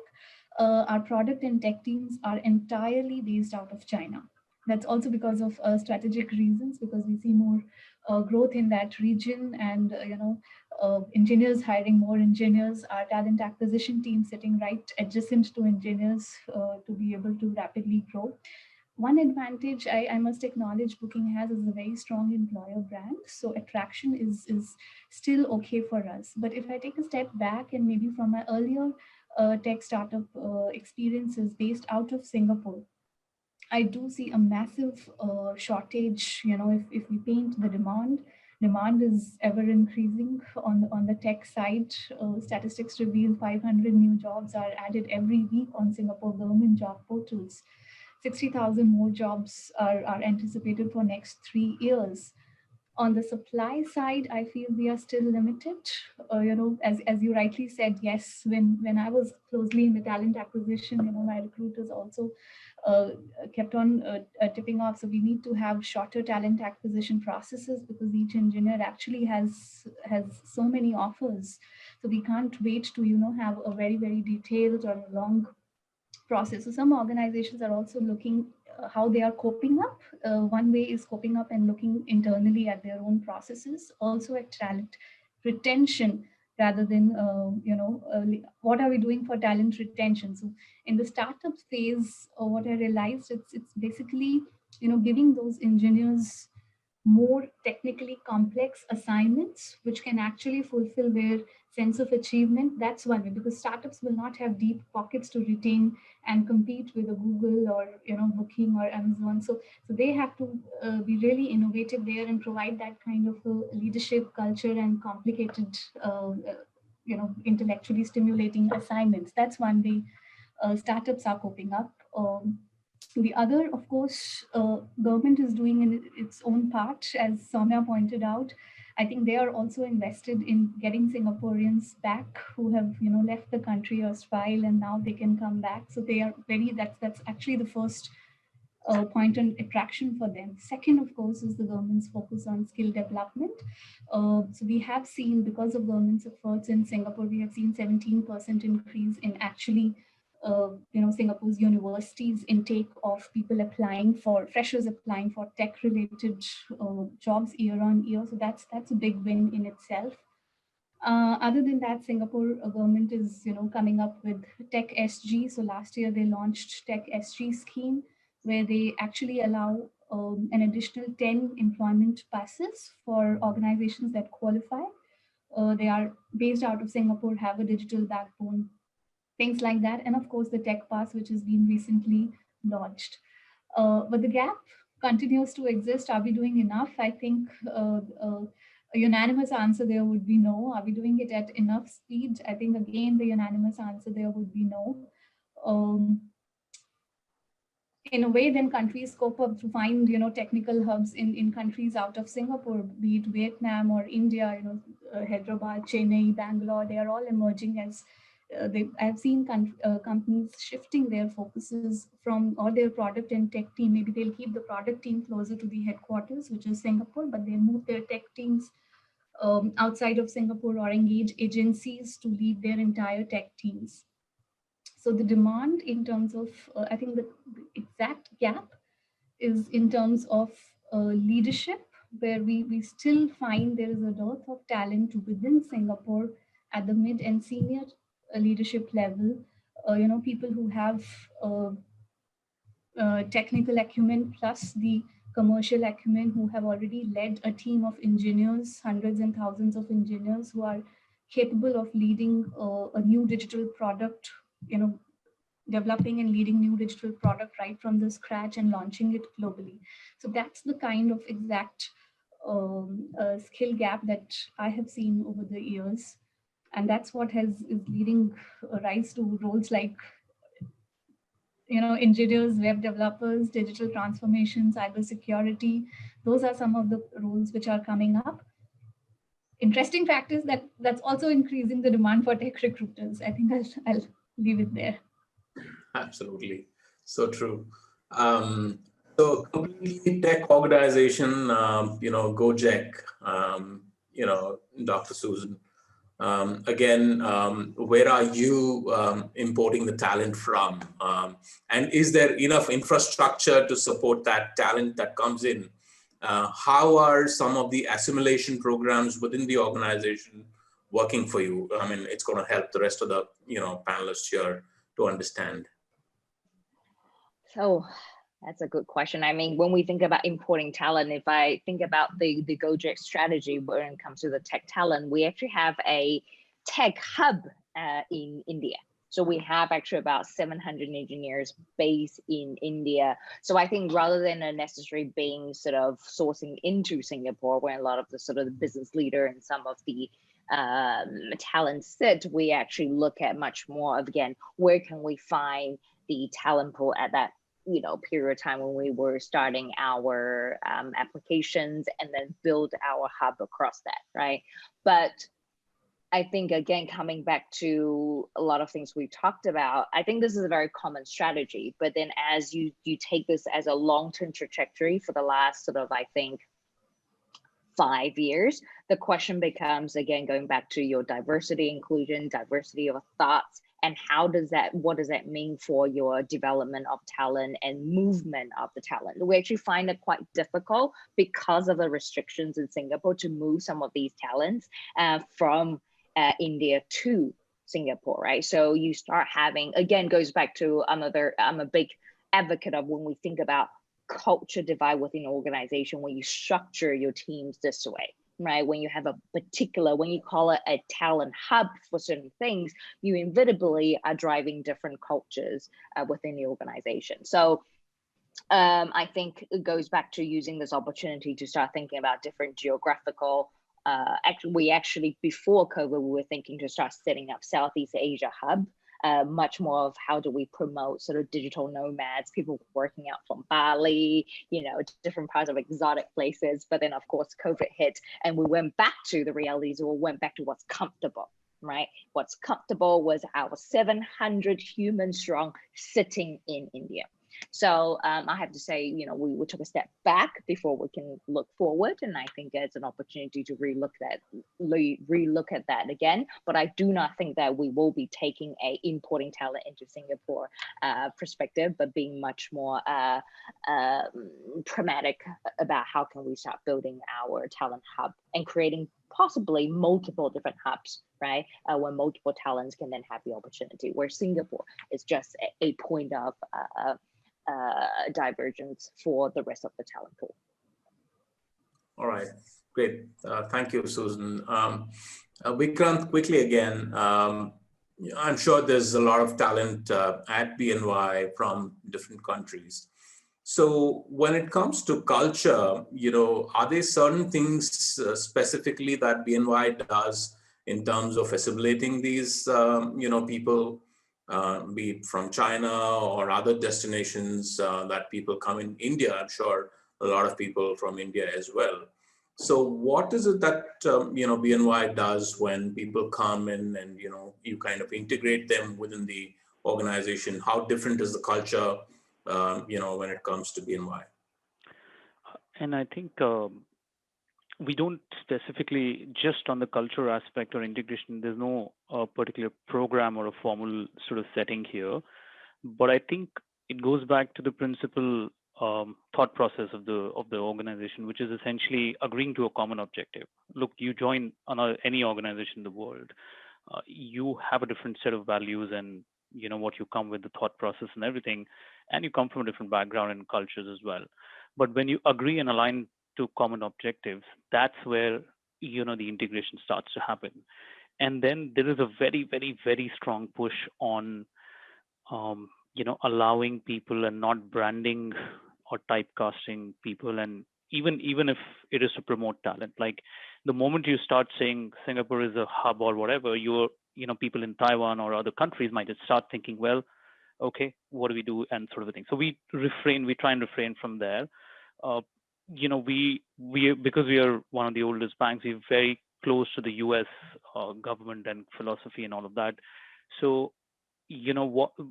our product and tech teams are entirely based out of China. That's also because of strategic reasons, because we see more growth in that region, and engineers hiring more engineers, our talent acquisition team sitting right adjacent to engineers to be able to rapidly grow. One advantage I must acknowledge Booking has is a very strong employer brand. So attraction is still okay for us. But if I take a step back and maybe from my earlier tech startup experiences based out of Singapore, I do see a massive shortage. If we paint the demand is ever increasing on the tech side. Statistics reveal 500 new jobs are added every week on Singapore government job portals. 60,000 more jobs are anticipated for next 3 years. On the supply side, I feel we are still limited. As you rightly said, yes, when I was closely in the talent acquisition, my recruiters also kept on tipping off. So we need to have shorter talent acquisition processes because each engineer actually has so many offers. So we can't wait to, have a very, very detailed or long process. So some organizations are also looking how they are coping up. One way is coping up and looking internally at their own processes, also at talent retention rather than, what are we doing for talent retention? So in the startup phase, what I realized, it's basically, giving those engineers more technically complex assignments, which can actually fulfill their sense of achievement. That's one way, because startups will not have deep pockets to retain and compete with a Google or Booking or Amazon. So they have to be really innovative there and provide that kind of a leadership culture and complicated, intellectually stimulating assignments. That's one way startups are coping up. The other, of course, government is doing in its own part, as Soumya pointed out. I think they are also invested in getting Singaporeans back who have, left the country erstwhile, and now they can come back. So they are that's actually the first point and attraction for them. Second, of course, is the government's focus on skill development. So we have seen, because of government's efforts in Singapore, we have seen 17% increase in actually Singapore's universities intake of people applying for, freshers applying for tech-related jobs year on year. So that's a big win in itself. Other than that, Singapore government is coming up with Tech SG. So last year they launched Tech SG scheme, where they actually allow an additional 10 employment passes for organizations that qualify. They are based out of Singapore, have a digital backbone, things like that. And of course, the Tech Pass, which has been recently launched. But the gap continues to exist. Are we doing enough? I think a unanimous answer there would be no. Are we doing it at enough speed? I think, again, the unanimous answer there would be no. In a way, then countries cope up to find, technical hubs in countries out of Singapore, be it Vietnam or India, Hyderabad, Chennai, Bangalore. They are all emerging as I've seen companies shifting their focuses from all their product and tech team. Maybe they'll keep the product team closer to the headquarters, which is Singapore, but they move their tech teams outside of Singapore or engage agencies to lead their entire tech teams. So the demand in terms of, I think the exact gap is in terms of leadership, where we still find there is a dearth of talent within Singapore at the mid and senior leadership level. People who have technical acumen plus the commercial acumen, who have already led a team of engineers, hundreds and thousands of engineers who are capable of leading a new digital product, developing and leading new digital product right from the scratch and launching it globally. So that's the kind of exact skill gap that I have seen over the years. And that's what is leading a rise to roles like, engineers, web developers, digital transformation, cybersecurity. Those are some of the roles which are coming up. Interesting fact is that that's also increasing the demand for tech recruiters. I think I'll leave it there. Absolutely, so true. So completely tech organization, Gojek, Dr. Susan. Again, where are you importing the talent from? And is there enough infrastructure to support that talent that comes in? How are some of the assimilation programs within the organization working for you? I mean, it's going to help the rest of the panelists here to understand. So that's a good question. I mean, when we think about importing talent, if I think about the Gojek strategy when it comes to the tech talent, we actually have a tech hub in India. So we have actually about 700 engineers based in India. So I think rather than a necessary being sort of sourcing into Singapore, where a lot of the sort of the business leader and some of the talent sit, we actually look at much more of, again, where can we find the talent pool at that period of time when we were starting our applications and then build our hub across that, right? But I think, again, coming back to a lot of things we talked about, I think this is a very common strategy. But then as you take this as a long-term trajectory for the last sort of, I think, 5 years, the question becomes, again, going back to your diversity, inclusion, diversity of thoughts, and what does that mean for your development of talent and movement of the talent? We actually find it quite difficult because of the restrictions in Singapore to move some of these talents from India to Singapore, right? So you start having, again, goes back to I'm a big advocate of when we think about culture divide within an organization, when you structure your teams this way, right? When you have a particular, when you call it a talent hub for certain things, you inevitably are driving different cultures within the organization. So I think it goes back to using this opportunity to start thinking about different geographical actually before COVID, we were thinking to start setting up Southeast Asia hub, much more of how do we promote sort of digital nomads, people working out from Bali, different parts of exotic places. But then of course, COVID hit and we went back to the realities, or went back to what's comfortable, right? What's comfortable was our 700 human strong sitting in India. So I have to say, we took a step back before we can look forward, and I think it's an opportunity to relook at that again. But I do not think that we will be taking a importing talent into Singapore perspective, but being much more pragmatic about how can we start building our talent hub and creating possibly multiple different hubs, right? Where multiple talents can then have the opportunity, where Singapore is just a point of divergence for the rest of the talent pool. All right, great. Thank you, Susan. Vikrant, quickly again, I'm sure there's a lot of talent at BNY from different countries. So when it comes to culture, are there certain things specifically that BNY does in terms of assimilating these, people, be it from China or other destinations that people come in India? I'm sure a lot of people from India as well. So what is it that, BNY does when people come in and, you kind of integrate them within the organization? How different is the culture, when it comes to BNY? And I think we don't specifically just on the culture aspect or integration, there's no particular program or a formal sort of setting here. But I think it goes back to the principal thought process of the organization, which is essentially agreeing to a common objective. Look, you join any organization in the world, you have a different set of values and what you come with, the thought process and everything, and you come from a different background and cultures as well. But when you agree and align to common objectives, that's where the integration starts to happen. And then there is a very, very, very strong push on allowing people and not branding or typecasting people. And even if it is to promote talent, like the moment you start saying Singapore is a hub or whatever, people in Taiwan or other countries might just start thinking, well, okay, what do we do, and sort of a thing. So we try and refrain from there. Because we are one of the oldest banks, we're very close to the US government and philosophy and all of that. So,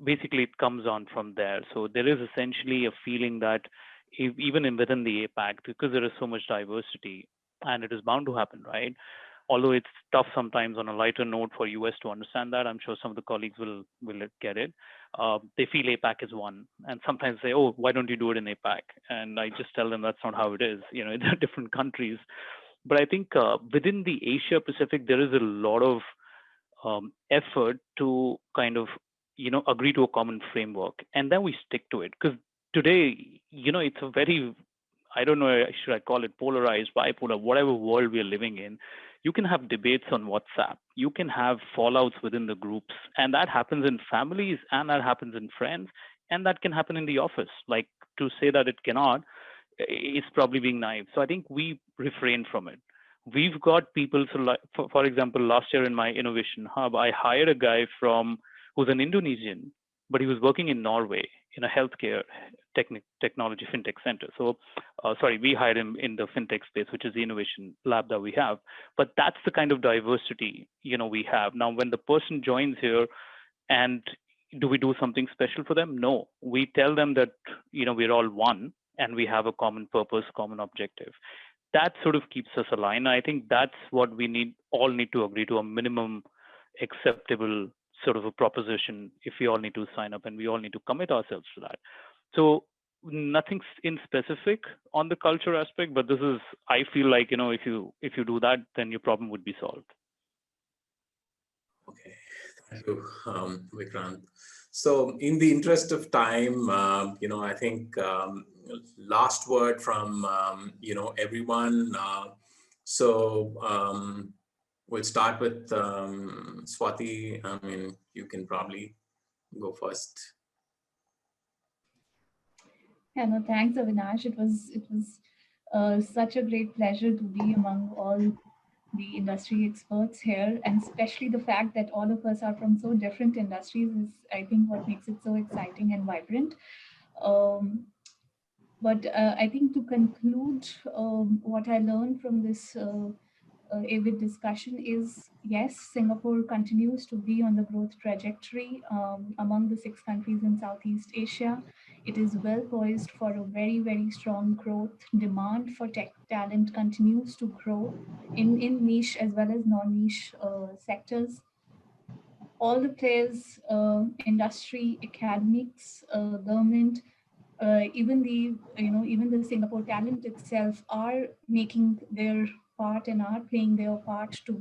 basically it comes on from there. So there is essentially a feeling that even within the APAC, because there is so much diversity, and it is bound to happen, right? Although it's tough sometimes on a lighter note for US to understand that. I'm sure some of the colleagues will get it. They feel APAC is one, and sometimes say, oh, why don't you do it in APAC? And I just tell them that's not how it is. There are different countries. But I think within the Asia Pacific, there is a lot of effort to kind of, agree to a common framework, and then we stick to it. Because today, it's a very, I don't know, should I call it polarized, bipolar, whatever world we are living in. You can have debates on WhatsApp. You can have fallouts within the groups. And that happens in families, and that happens in friends, and that can happen in the office. Like, to say that it cannot is probably being naive. So I think we refrain from it. We've got people, so like, for example, last year in my innovation hub, I hired a guy who's an Indonesian, but he was working in Norway. healthcare technology fintech center. So sorry, we hired him in the fintech space, which is the innovation lab that we have. But that's the kind of diversity we have. Now, when the person joins here, and do we do something special for them? No, we tell them that we're all one and we have a common purpose, common objective. That sort of keeps us aligned. I think that's what we all need to agree to, a minimum acceptable sort of a proposition if we all need to sign up, and we all need to commit ourselves to that. So nothing in specific on the culture aspect, but this is, I feel like, if you do that, then your problem would be solved. Okay, thank you, Vikrant. So in the interest of time, I think last word from, everyone. We'll start with Swati. I mean, you can probably go first. Yeah, no, thanks, Avinash. It was such a great pleasure to be among all the industry experts here, and especially the fact that all of us are from so different industries is, I think, what makes it so exciting and vibrant. But I think to conclude, what I learned from this AVID discussion is, yes, Singapore continues to be on the growth trajectory among the 6 countries in Southeast Asia. It is well poised for a very, very strong growth. Demand for tech talent continues to grow in niche as well as non-niche sectors. All the players, industry, academics, government, even the Singapore talent itself are making their part and are playing their part to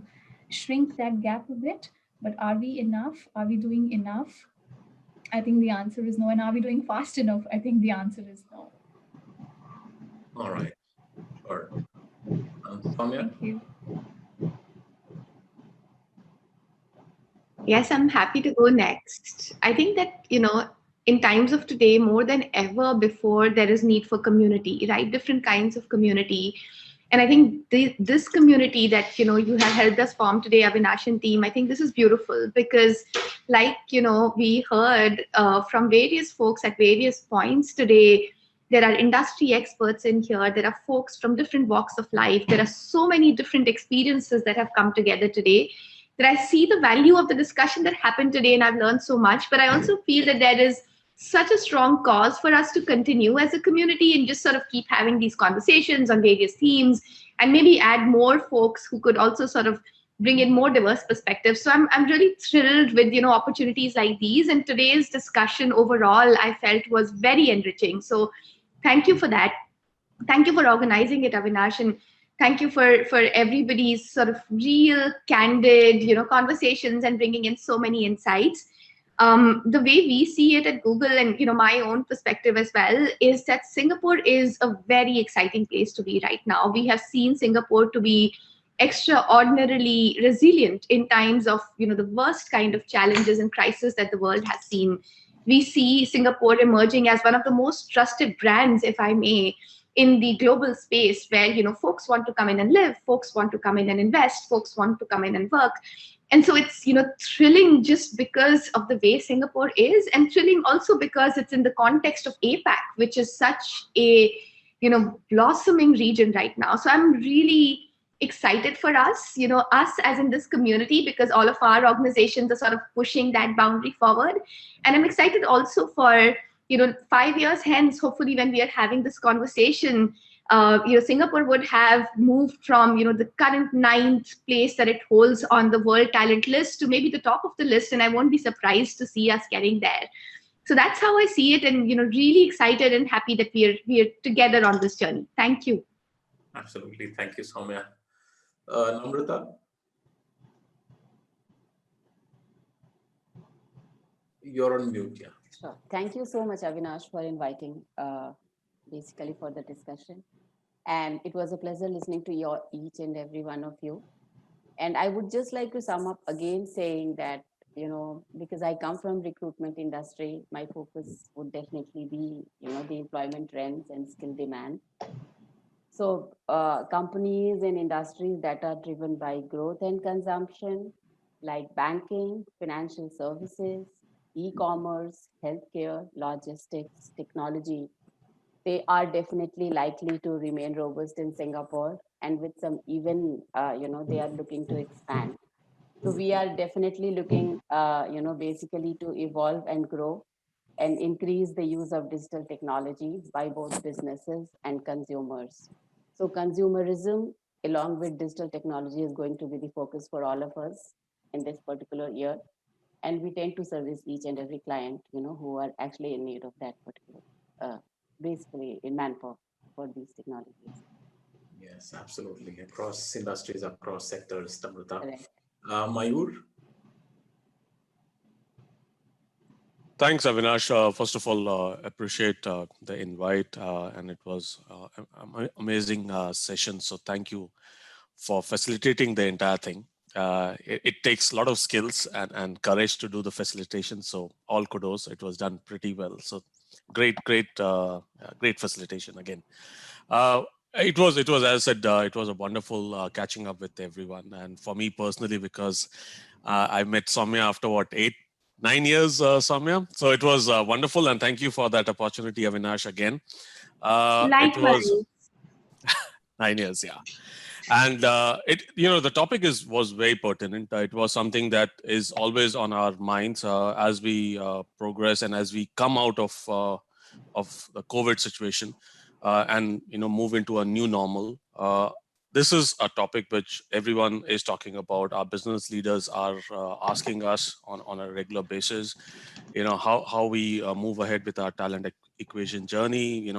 shrink that gap a bit. But are we enough? Are we doing enough? I think the answer is no. And are we doing fast enough? I think the answer is no. All right. Sure. Soumya? Thank you. Yes, I'm happy to go next. I think that, in times of today, more than ever before, there is need for community, right? Different kinds of community. And I think this community that, you have helped us form today, Avinash and team, I think this is beautiful because like, we heard from various folks at various points today, there are industry experts in here. There are folks from different walks of life. There are so many different experiences that have come together today that I see the value of the discussion that happened today, and I've learned so much. But I also feel that there is such a strong cause for us to continue as a community and just sort of keep having these conversations on various themes and maybe add more folks who could also sort of bring in more diverse perspectives. So I'm really thrilled with, opportunities like these, and today's discussion overall I felt was very enriching. So thank you for that. Thank you for organizing it, Avinash, and thank you for everybody's sort of real candid, conversations and bringing in so many insights. The way we see it at Google, and my own perspective as well, is that Singapore is a very exciting place to be right now. We have seen Singapore to be extraordinarily resilient in times of the worst kind of challenges and crises that the world has seen. We see Singapore emerging as one of the most trusted brands, if I may, in the global space where folks want to come in and live, folks want to come in and invest, folks want to come in and work. And so it's thrilling just because of the way Singapore is, and thrilling also because it's in the context of APAC, which is such a blossoming region right now. So I'm really excited for us, us as in this community, because all of our organizations are sort of pushing that boundary forward. And I'm excited also for 5 years hence, hopefully when we are having this conversation, Singapore would have moved from, the current 9th place that it holds on the world talent list to maybe the top of the list. And I won't be surprised to see us getting there. So that's how I see it, and, really excited and happy that we are together on this journey. Thank you. Absolutely. Thank you, Soumya. Namrata? You're on mute, yeah. Sure. Thank you so much, Avinash, for inviting basically for the discussion. And it was a pleasure listening to each and every one of you. And I would just like to sum up again saying that, because I come from recruitment industry, my focus would definitely be, the employment trends and skill demand. So companies and industries that are driven by growth and consumption, like banking, financial services, e-commerce, healthcare, logistics, technology, they are definitely likely to remain robust in Singapore, and with some even, they are looking to expand. So we are definitely looking, basically to evolve and grow and increase the use of digital technology by both businesses and consumers. So consumerism along with digital technology is going to be the focus for all of us in this particular year. And we tend to service each and every client, who are actually in need of that particular, basically in manpower for these technologies. Yes, absolutely. Across industries, across sectors, Namrata. Correct. Mayur? Thanks, Avinash. First of all, appreciate the invite, and it was amazing session. So thank you for facilitating the entire thing. It takes a lot of skills and courage to do the facilitation. So all kudos. It was done pretty well. So great facilitation again. It was, as I said, it was a wonderful catching up with everyone. And for me personally, because I met Soumya after 9 years, Soumya. So it was wonderful. And thank you for that opportunity, Avinash, again. It was 9 years, yeah. And the topic was very pertinent. It was something that is always on our minds as we progress and as we come out of the COVID situation and move into a new normal. This is a topic which everyone is talking about. Our business leaders are asking us on a regular basis, how we move ahead with our talent equation journey.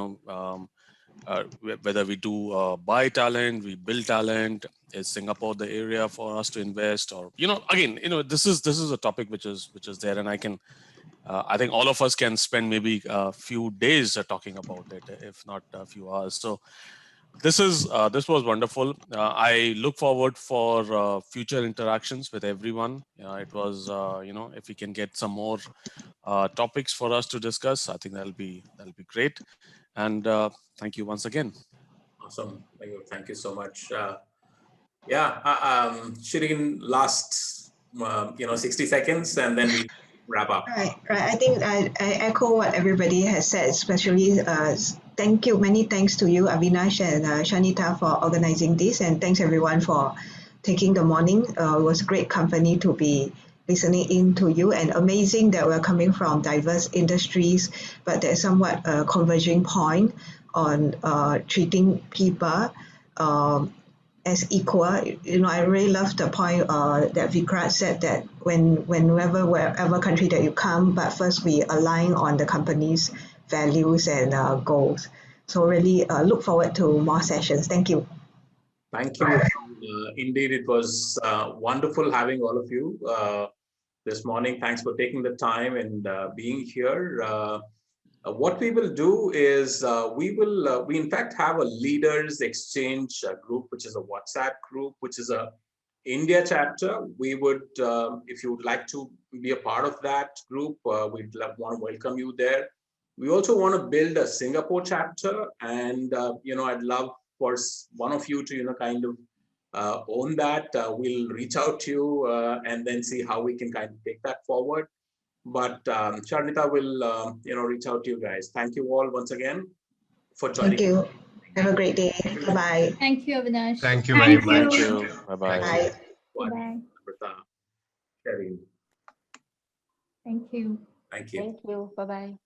Whether we do buy talent, we build talent, is Singapore the area for us to invest, or again, this is a topic which is there, and I think all of us can spend maybe a few days talking about it, if not a few hours. So this was wonderful. I look forward for future interactions with everyone. It was if we can get some more topics for us to discuss, I think that'll be great. And thank you once again. Awesome. Thank you so much. Shireen, last 60 seconds, and then we wrap up. Right. I think I echo what everybody has said, especially many thanks to you, Avinash and Shanita, for organizing this, and thanks everyone for taking the morning. It was great company to be listening in to you, and amazing that we're coming from diverse industries, but there's somewhat a converging point on treating people as equal. I really love the point that Vikrat said, that wherever country that you come, but first we align on the company's values and goals. So really look forward to more sessions. Thank you. Thank you. Indeed, it was wonderful having all of you this morning. Thanks for taking the time and being here. What we will do is we in fact have a leaders exchange group, which is a WhatsApp group, which is a India chapter. We would, if you would like to be a part of that group, we'd want to welcome you there. We also want to build a Singapore chapter, and I'd love for one of you to kind of own that. We'll reach out to you and then see how we can kind of take that forward. But Shanita will reach out to you guys. Thank you all once again for joining. Thank you. Have a great day. Bye-bye. Thank you, Avinash. Thank you very much. Thank you. Bye-bye. Bye. Bye. Sherry. Thank you. Thank you. Thank you. Bye-bye.